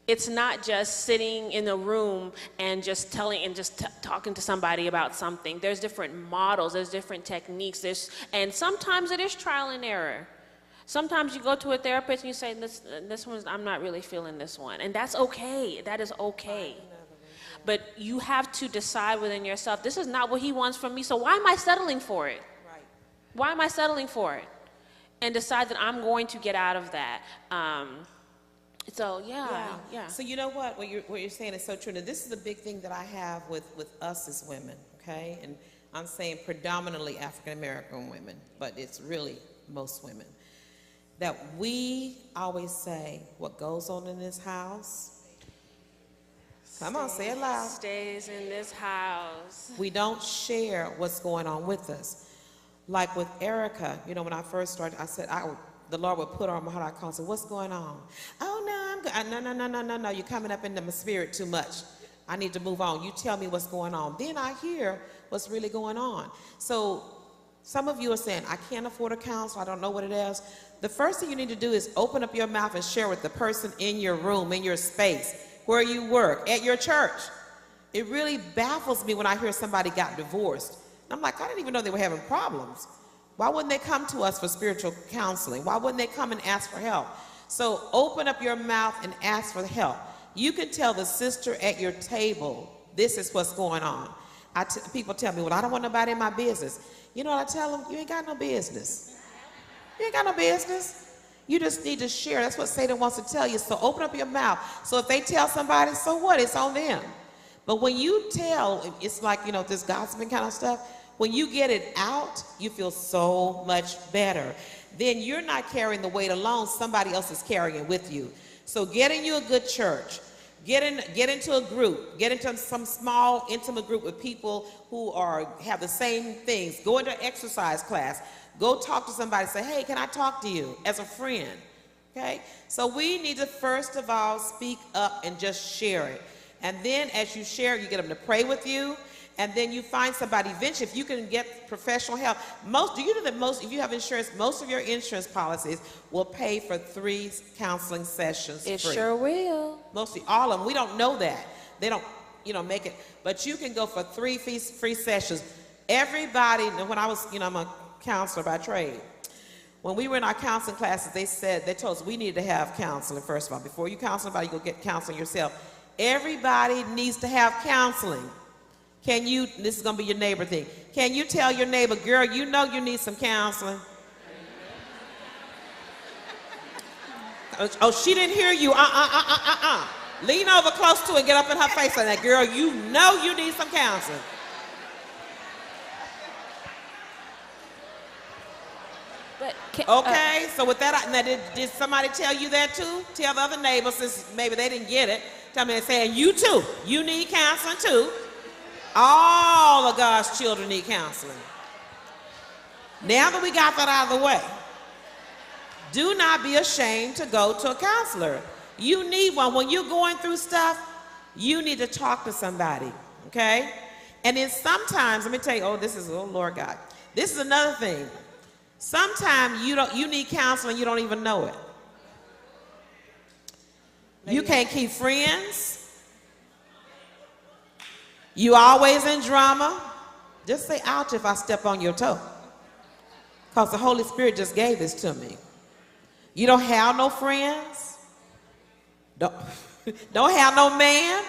It's not just sitting in a room and just talking to somebody about something. There's different models, there's different techniques, and sometimes it is trial and error. Sometimes you go to a therapist and you say, this one's, I'm not really feeling this one. And that's okay, that is okay. But you have to decide within yourself, this is not what he wants from me, so why am I settling for it? Right. Why am I settling for it? And decide that I'm going to get out of that. So, yeah. So you know what you're saying is so true. And this is a big thing that I have with us as women, okay? And I'm saying predominantly African-American women, but it's really most women. That we always say, what goes on in this house, come on, say it loud. Stays in this house. We don't share what's going on with us. Like with Erica, you know, when I first started, I said, the Lord would put her on my heart. I called and said, what's going on? Oh, no, I'm good. No, you're coming up into my spirit too much. I need to move on. You tell me what's going on. Then I hear what's really going on. So some of you are saying, I can't afford a counselor. I don't know what it is. The first thing you need to do is open up your mouth and share with the person in your room, in your space, where you work, at your church. It really baffles me when I hear somebody got divorced. I'm like, I didn't even know they were having problems. Why wouldn't they come to us for spiritual counseling? Why wouldn't they come and ask for help? So open up your mouth and ask for help. You can tell the sister at your table, this is what's going on. People tell me, well, I don't want nobody in my business. You know what I tell them? You ain't got no business. You ain't got no business. You just need to share. That's what Satan wants to tell you. So open up your mouth. So if they tell somebody, so what? It's on them. But when you tell, it's like, you know, this gossiping kind of stuff. When you get it out, you feel so much better. Then you're not carrying the weight alone. Somebody else is carrying it with you. So get in you a good church. Get into a group. Get into some small, intimate group with people who have the same things. Go into an exercise class. Go talk to somebody. Say, hey, can I talk to you as a friend? Okay? So we need to first of all speak up and just share it. And then as you share, you get them to pray with you. And then you find somebody eventually, if you can get professional help. Do you know that if you have insurance, most of your insurance policies will pay for 3 counseling sessions free. It sure will. Mostly all of them. We don't know that. They don't, make it. But you can go for 3 free sessions. Everybody, when I was, I'm a counselor by trade. When we were in our counseling classes, they told us we needed to have counseling, first of all. Before you counsel somebody, you go get counseling yourself. Everybody needs to have counseling. This is going to be your neighbor thing. Can you tell your neighbor, girl, you know you need some counseling? Oh, she didn't hear you. Lean over close to it and get up in her face like that. Girl, you know you need some counseling. Okay, so with that, did somebody tell you that too? Tell the other neighbors, since maybe they didn't get it. Tell me, they're saying, you too. You need counseling too. All of God's children need counseling. Now that we got that out of the way, do not be ashamed to go to a counselor. You need one. When you're going through stuff, you need to talk to somebody, okay? And then sometimes, let me tell you, oh Lord God. This is another thing. Sometimes you need counseling, you don't even know it. You can't keep friends. You always in drama. Just say ouch if I step on your toe. Because the Holy Spirit just gave this to me. You don't have no friends. Don't have no man.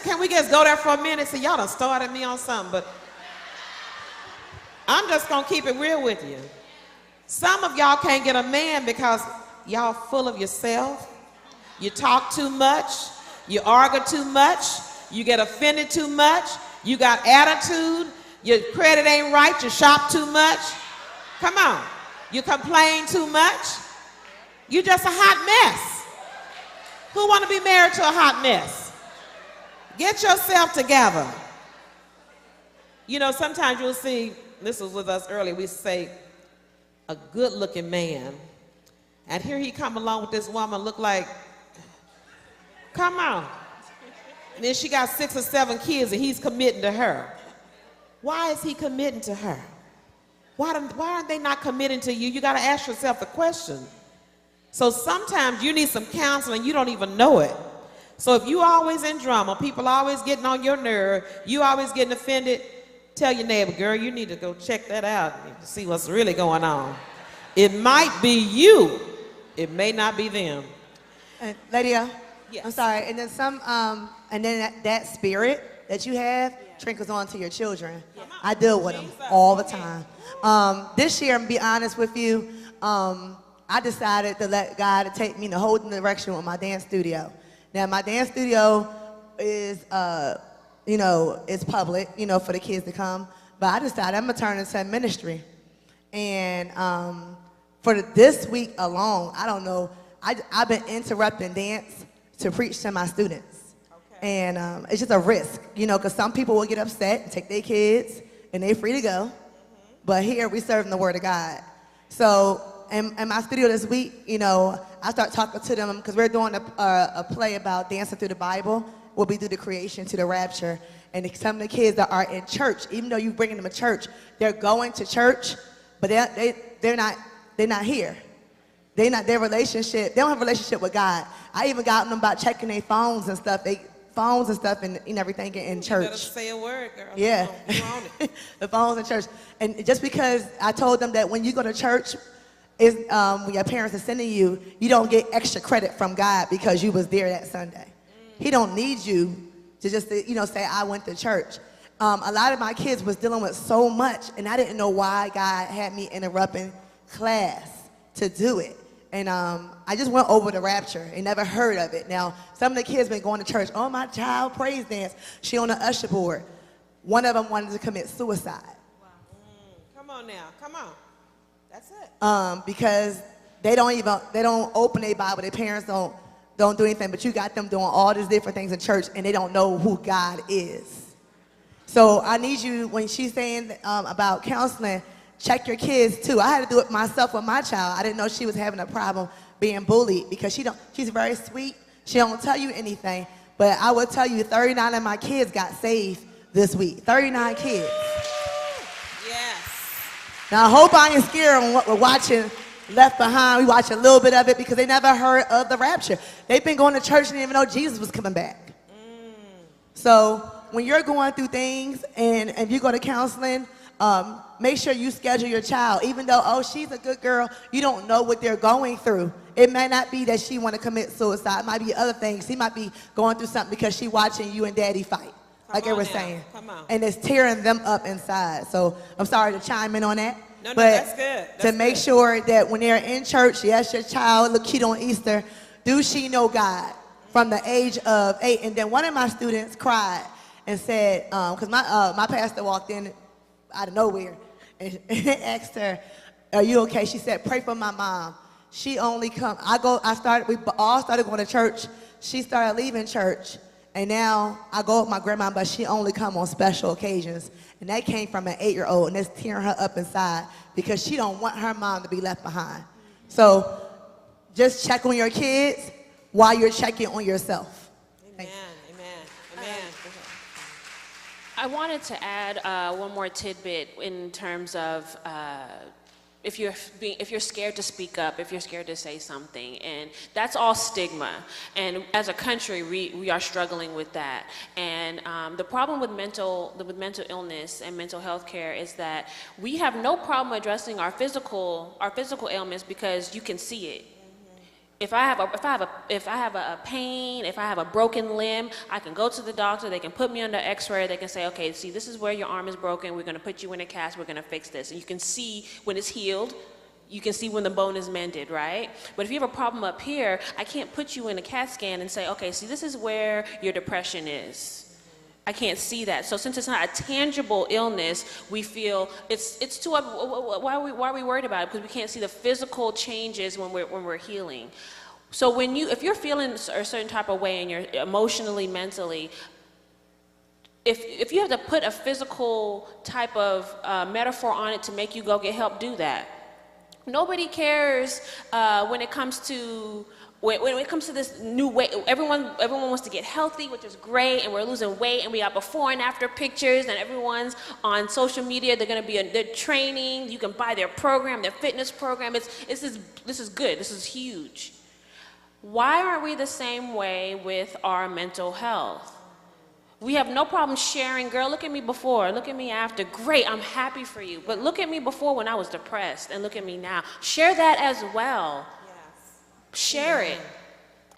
Can we just go there for a minute? See, y'all done started me on something, but I'm just going to keep it real with you. Some of y'all can't get a man because y'all full of yourself. You talk too much. You argue too much. You get offended too much. You got attitude. Your credit ain't right. You shop too much. Come on. You complain too much. You just a hot mess. Who want to be married to a hot mess? Get yourself together. You know, sometimes you'll see, this was with us earlier, we say, a good-looking man. And here he come along with this woman, look like, come on. And then she got 6 or 7 kids and he's committing to her. Why is he committing to her? Why aren't they not committing to you? You got to ask yourself the question. So sometimes you need some counseling, you don't even know it. So if you always in drama, people always getting on your nerve, you always getting offended, tell your neighbor, girl, you need to go check that out and see what's really going on. It might be you. It may not be them. Lydia, yes. I'm sorry. And then that spirit that you have trickles on to your children. I deal with them all the time. This year, I'm be honest with you, I decided to let God take me in a whole different direction with my dance studio. Now, my dance studio is, is public, for the kids to come. But I decided I'm going to turn it into a ministry. And for this week alone, I don't know, I've been interrupting dance to preach to my students. Okay. And it's just a risk, because some people will get upset and take their kids, and they're free to go. Mm-hmm. But here, we serving the Word of God. So in my studio this week, I start talking to them because we're doing a play about dancing through the Bible. We'll be through the creation to the rapture. And some of the kids that are in church, even though you're bringing them to church, they're going to church, but they're not here. They don't have a relationship with God. I even got them about checking their phones and stuff, and everything in church. You better say a word, girl. Yeah. You own it. The phones in church. And just because I told them that when you go to church, when your parents are sending you, you don't get extra credit from God because you was there that Sunday. He don't need you to just, say, I went to church. A lot of my kids was dealing with so much, and I didn't know why God had me interrupting class to do it. And I just went over the rapture and never heard of it. Now, some of the kids been going to church. Oh, my child praise dance. She on the usher board. One of them wanted to commit suicide. Wow. Come on now. Come on. That's it. Because they don't open their Bible. Their parents don't do anything. But you got them doing all these different things in church, and they don't know who God is. So I need you, when she's saying about counseling, check your kids too. I had to do it myself with my child. I didn't know she was having a problem being bullied because she's very sweet. She don't tell you anything. But I will tell you, 39 of my kids got saved this week. 39 kids. Yes. Now, I hope I ain't scared on what we're watching Left Behind. We watch a little bit of it because they never heard of the rapture. They've been going to church and didn't even know Jesus was coming back. So when you're going through things and if you go to counseling, make sure you schedule your child. Even though, she's a good girl, you don't know what they're going through. It may not be that she want to commit suicide. It might be other things. She might be going through something because she watching you and daddy fight, like I was saying. Come on. And it's tearing them up inside. So I'm sorry to chime in on that. No, but that's good. That's to make sure that when they're in church, yes, your child look cute on Easter, do she know God from the age of 8? And then one of my students cried and said, because my pastor walked in out of nowhere and asked her, are you okay? She said, pray for my mom. She only come, we all started going to church. She started leaving church. And now I go with my grandma, but she only come on special occasions. And that came from an 8-year-old, and it's tearing her up inside because she don't want her mom to be left behind. So just check on your kids while you're checking on yourself. Amen. Amen. I wanted to add one more tidbit in terms of if you're scared to speak up, if you're scared to say something, and that's all stigma. And as a country, we are struggling with that. And the problem with mental illness and mental health care is that we have no problem addressing our physical ailments because you can see it. if I have a pain, if I have a broken limb, I can go to the doctor. They can put me under X-ray. They can say, okay, see, this is where your arm is broken. We're going to put you in a cast. We're going to fix this. And you can see when it's healed. You can see when the bone is mended, right? But if you have a problem up here, I can't put you in a CAT scan and say, okay, see, this is where your depression is. I can't see that. So since it's not a tangible illness, we feel it's too, why are we worried about it? Because we can't see the physical changes when we're healing. So if you're feeling a certain type of way and you're emotionally, mentally, if you have to put a physical type of metaphor on it to make you go get help, do that. Nobody cares when it comes to this new way. Everyone wants to get healthy, which is great, and we're losing weight, and we got before and after pictures, and everyone's on social media. They're training. You can buy their program, their fitness program. This is good. This is huge. Why aren't we the same way with our mental health? We have no problem sharing, girl, look at me before, look at me after. Great, I'm happy for you. But look at me before when I was depressed, and look at me now. Share that as well. Yes. Share it.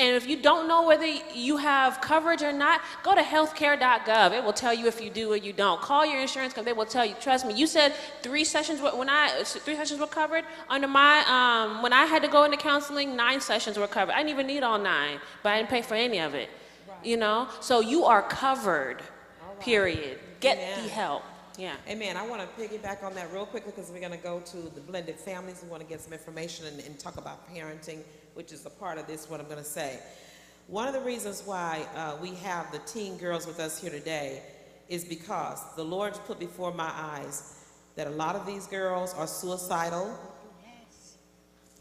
And if you don't know whether you have coverage or not, go to healthcare.gov. It will tell you if you do or you don't. Call your insurance company. They will tell you. Trust me. You said 3 sessions were covered. Under my when I had to go into counseling, 9 sessions were covered. I didn't even need all 9, but I didn't pay for any of it. You know, so you are covered, period. Get the help. Yeah. Amen. I want to piggyback on that real quickly because we're going to go to the blended families. We want to get some information and talk about parenting, which is a part of this, what I'm going to say. One of the reasons why we have the teen girls with us here today is because the Lord put before my eyes that a lot of these girls are suicidal,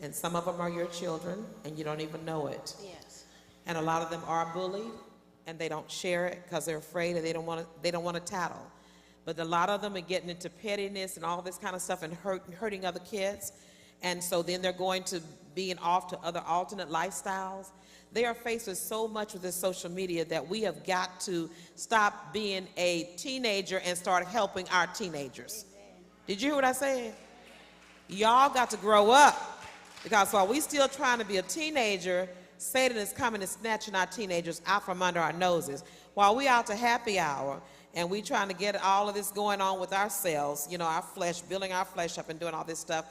and some of them are your children, and you don't even know it. Yes. And a lot of them are bullied, and they don't share it because they're afraid, and they don't want to tattle. But a lot of them are getting into pettiness and all this kind of stuff and hurting other kids. And so then they're going to being off to other alternate lifestyles. They are faced with so much with this social media that we have got to stop being a teenager and start helping our teenagers. Did you hear what I said? Y'all got to grow up, because while we still trying to be a teenager, Satan is coming and snatching our teenagers out from under our noses. While we out to happy hour and we trying to get all of this going on with ourselves, you know, our flesh, building our flesh up and doing all this stuff,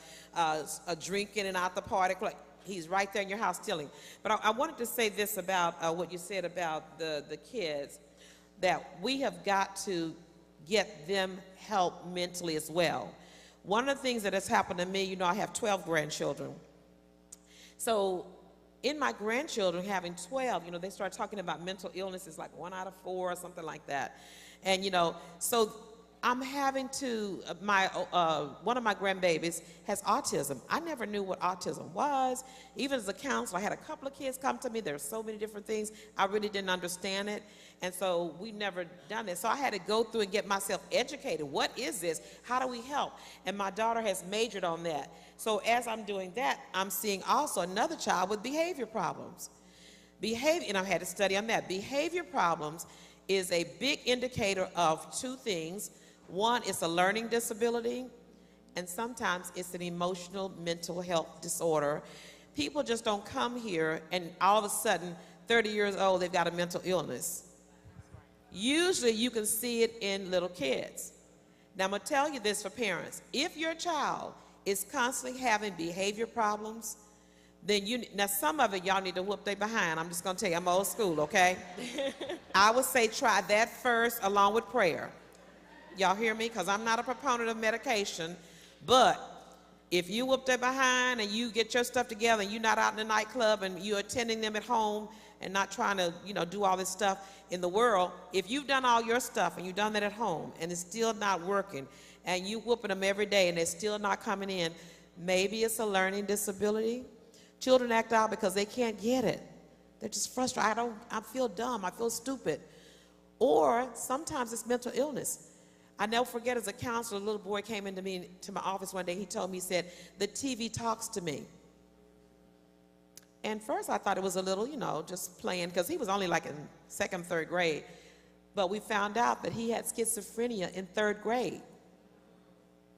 drinking and out the party, he's right there in your house stealing. But I wanted to say this about what you said about the kids, that we have got to get them help mentally as well. One of the things that has happened to me, you know, I have 12 grandchildren. So in my grandchildren having 12, you know, they start talking about mental illnesses like 1 out of 4 or something like that. And, you know, so I'm having to, one of my grandbabies has autism. I never knew what autism was. Even as a counselor, I had a couple of kids come to me. There are so many different things. I really didn't understand it. And so we've never done it. So I had to go through and get myself educated. What is this? How do we help? And my daughter has majored on that. So as I'm doing that, I'm seeing also another child with behavior problems. And I've had to study on that. Behavior problems is a big indicator of 2 things. One is a learning disability, and sometimes it's an emotional mental health disorder. People just don't come here and all of a sudden, 30 years old, they've got a mental illness. Usually you can see it in little kids. Now I'm going to tell you this for parents. If your child is constantly having behavior problems, then now some of it y'all need to whoop their behind. I'm just going to tell you, I'm old school, okay? I would say try that first along with prayer. Y'all hear me? Because I'm not a proponent of medication, but if you whoop their behind and you get your stuff together and you're not out in the nightclub and you're attending them at home and not trying to, you know, do all this stuff in the world, if you've done all your stuff and you've done that at home and it's still not working and you whooping them every day and they're still not coming in, maybe it's a learning disability. Children act out because they can't get it. They're just frustrated. I feel dumb. I feel stupid. Or sometimes it's mental illness. I never forget, as a counselor, a little boy came into my office one day. He told me, he said, the TV talks to me. And first I thought it was a little, you know, just playing, because he was only like in 2nd, 3rd grade. But we found out that he had schizophrenia in 3rd grade.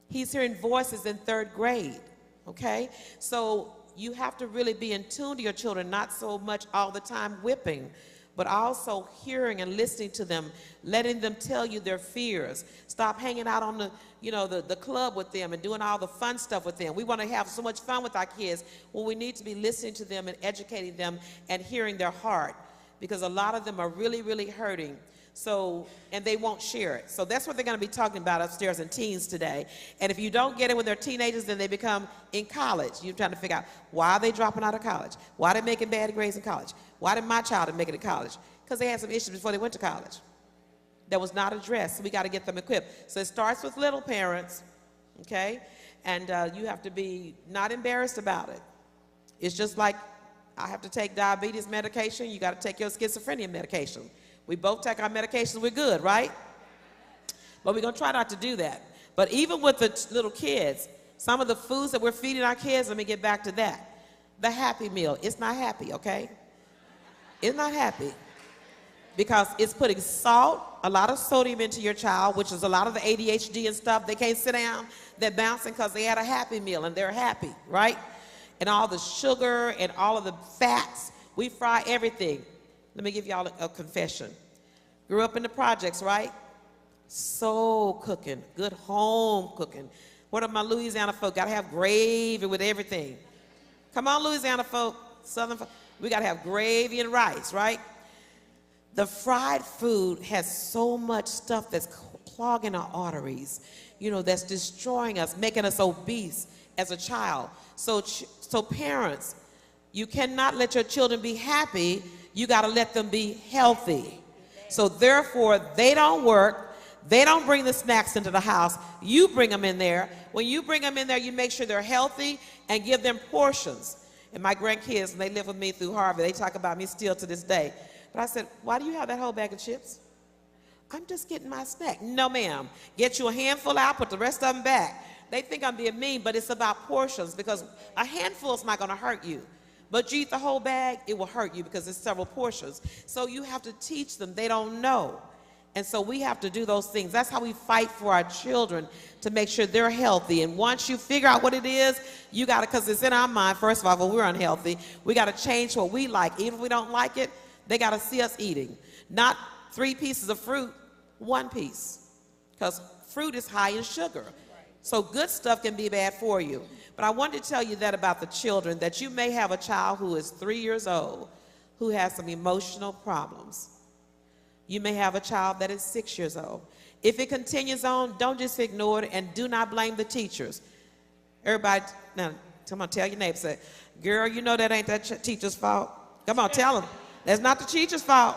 He's hearing voices in 3rd grade, okay? So you have to really be in tune to your children, not so much all the time whipping, but also hearing and listening to them, letting them tell you their fears. Stop hanging out on the club with them and doing all the fun stuff with them. We want to have so much fun with our kids. Well, we need to be listening to them and educating them and hearing their heart, because a lot of them are really, really hurting. So, and they won't share it. So that's what they're going to be talking about upstairs in teens today. And if you don't get it when they're teenagers, then they become in college. You're trying to figure out, why are they dropping out of college? Why are they making bad grades in college? Why did my child make it to college? Because they had some issues before they went to college that was not addressed. So we got to get them equipped. So it starts with little parents, okay? And you have to be not embarrassed about it. It's just like I have to take diabetes medication. You got to take your schizophrenia medication. We both take our medications, we're good, right? But we're going to try not to do that. But even with the little kids, some of the foods that we're feeding our kids, let me get back to that. The Happy Meal, it's not happy, okay? It's not happy because it's putting salt, a lot of sodium into your child, which is a lot of the ADHD and stuff. They can't sit down, they're bouncing because they had a Happy Meal and they're happy, right? And all the sugar and all of the fats, we fry everything. Let me give y'all a confession. Grew up in the projects, right? Soul cooking, good home cooking. What are my Louisiana folk? Got to have gravy with everything. Come on, Louisiana folk, Southern folk. We got to have gravy and rice, right? The fried food has so much stuff that's clogging our arteries, that's destroying us, making us obese as a child. So parents, you cannot let your children be happy. You got to let them be healthy. So therefore, they don't work. They don't bring the snacks into the house. You bring them in there. When you bring them in there, you make sure they're healthy and give them portions. And my grandkids, when they live with me through Harvard, they talk about me still to this day. But I said, why do you have that whole bag of chips? I'm just getting my snack. No, ma'am. Get you a handful out, put the rest of them back. They think I'm being mean, but it's about portions, because a handful is not going to hurt you. But you eat the whole bag, it will hurt you because it's several portions. So you have to teach them. They don't know. And so we have to do those things. That's how we fight for our children, to make sure they're healthy. And once you figure out what it is, you got to, because it's in our mind, first of all, when we're unhealthy, we got to change what we like. Even if we don't like it, they got to see us eating. Not 3 pieces of fruit, 1 piece. Because fruit is high in sugar. So good stuff can be bad for you. But I wanted to tell you that about the children, that you may have a child who is 3 years old who has some emotional problems. You may have a child that is 6 years old. If it continues on, don't just ignore it, and do not blame the teachers. Everybody, now, come on, tell your neighbor, say, girl, you know that ain't that teacher's fault. Come on, tell them. That's not the teacher's fault.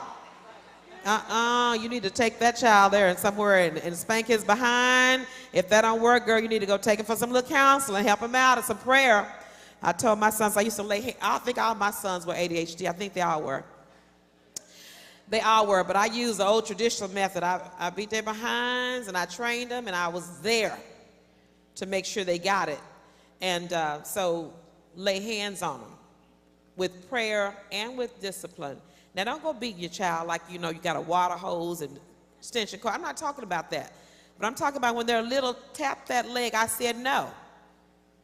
You need to take that child there and somewhere and spank his behind. If that don't work, girl, you need to go take him for some little counseling, help him out, and some prayer. I told my sons, I used to I think all my sons were ADHD. I think they all were. They all were, but I used the old traditional method. I beat their behinds, and I trained them, and I was there to make sure they got it. And so lay hands on them with prayer and with discipline. Now, don't go beating your child like, you got a water hose and extension cord. I'm not talking about that. But I'm talking about when they're little, tap that leg. I said no.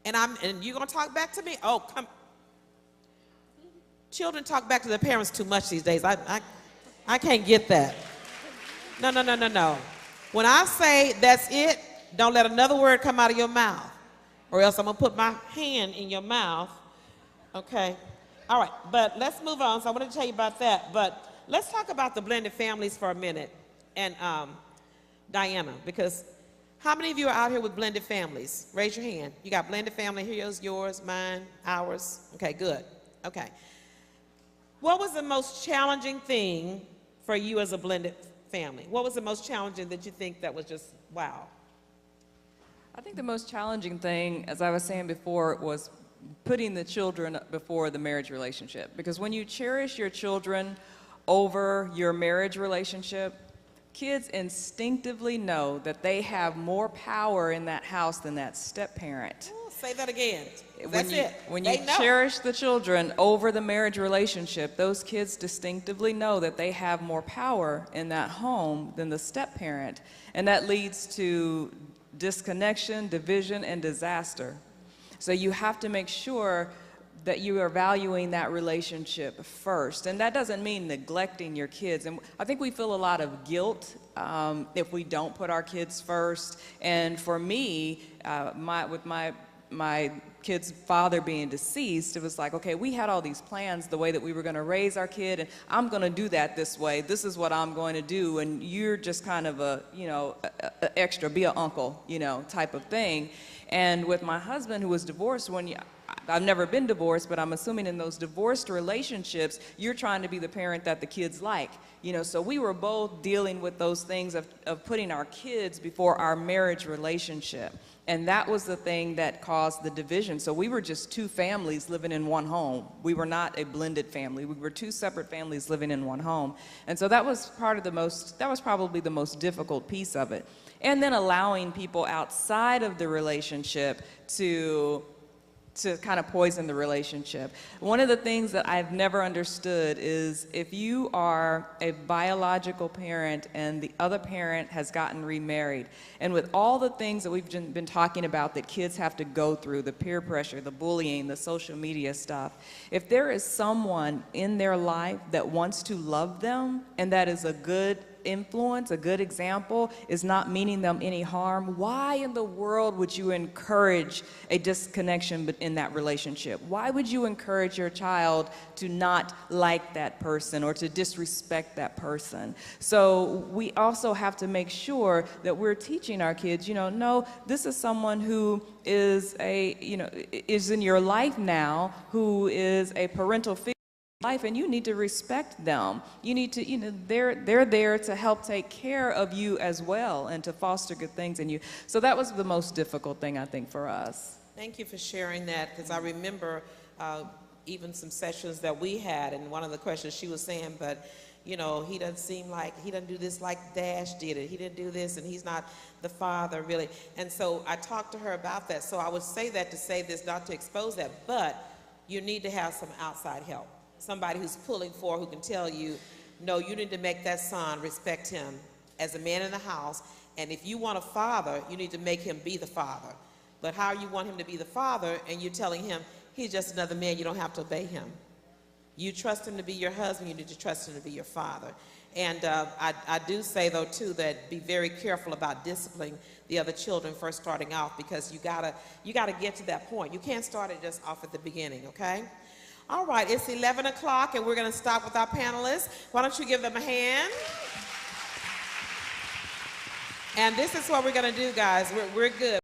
And you're going to talk back to me? Oh, come. Children talk back to their parents too much these days. I can't get that. No. When I say that's it, don't let another word come out of your mouth, or else I'm going to put my hand in your mouth. Okay. All right, but let's move on. So I want to tell you about that. But let's talk about the blended families for a minute. And Diana, because how many of you are out here with blended families? Raise your hand. You got blended family. Here's yours, mine, ours. Okay, good. Okay. What was the most challenging thing for you as a blended family? What was the most challenging that you think that was just, wow? I think the most challenging thing, as I was saying before, was putting the children before the marriage relationship. Because when you cherish your children over your marriage relationship, kids instinctively know that they have more power in that house than that step-parent. Say that again. When you cherish the children over the marriage relationship, those kids distinctively know that they have more power in that home than the step-parent. And that leads to disconnection, division, and disaster. So you have to make sure that you are valuing that relationship first. And that doesn't mean neglecting your kids. And I think we feel a lot of guilt if we don't put our kids first. And for me, with my kid's father being deceased, it was like, okay, we had all these plans, the way that we were going to raise our kid, and I'm going to do that this way. This is what I'm going to do, and you're just kind of a extra, be an uncle, type of thing. And with my husband, who was divorced, I've never been divorced, but I'm assuming in those divorced relationships, you're trying to be the parent that the kids like. So we were both dealing with those things of putting our kids before our marriage relationship. And that was the thing that caused the division. So we were just two families living in one home. We were not a blended family. We were two separate families living in one home. And so that was probably the most difficult piece of it. And then allowing people outside of the relationship to kind of poison the relationship. One of the things that I've never understood is if you are a biological parent and the other parent has gotten remarried, and with all the things that we've been talking about that kids have to go through, the peer pressure, the bullying, the social media stuff, if there is someone in their life that wants to love them and that is a good influence, a good example, is not meaning them any harm, why in the world would you encourage a disconnection in that relationship? Why would you encourage your child to not like that person or to disrespect that person? So we also have to make sure that we're teaching our kids, no, this is someone who is is in your life now, who is a parental figure life, and you need to respect them. You need to, they're there to help take care of you as well and to foster good things in you. So that was the most difficult thing, I think, for us. Thank you for sharing that, because I remember even some sessions that we had, and one of the questions she was saying, but he doesn't seem like, he doesn't do this like Dash did it. He didn't do this, and he's not the father, really. And so I talked to her about that. So I would say that to say this, not to expose that, but you need to have some outside help. Somebody who's pulling for, who can tell you, no, you need to make that son respect him as a man in the house. And if you want a father, you need to make him be the father. But how you want him to be the father, and you're telling him he's just another man, you don't have to obey him. You trust him to be your husband, you need to trust him to be your father. And I do say, though, too, that be very careful about disciplining the other children first starting off, because you gotta get to that point. You can't start it just off at the beginning, okay? All right, it's 11 o'clock, and we're going to stop with our panelists. Why don't you give them a hand? And this is what we're going to do, guys. We're good.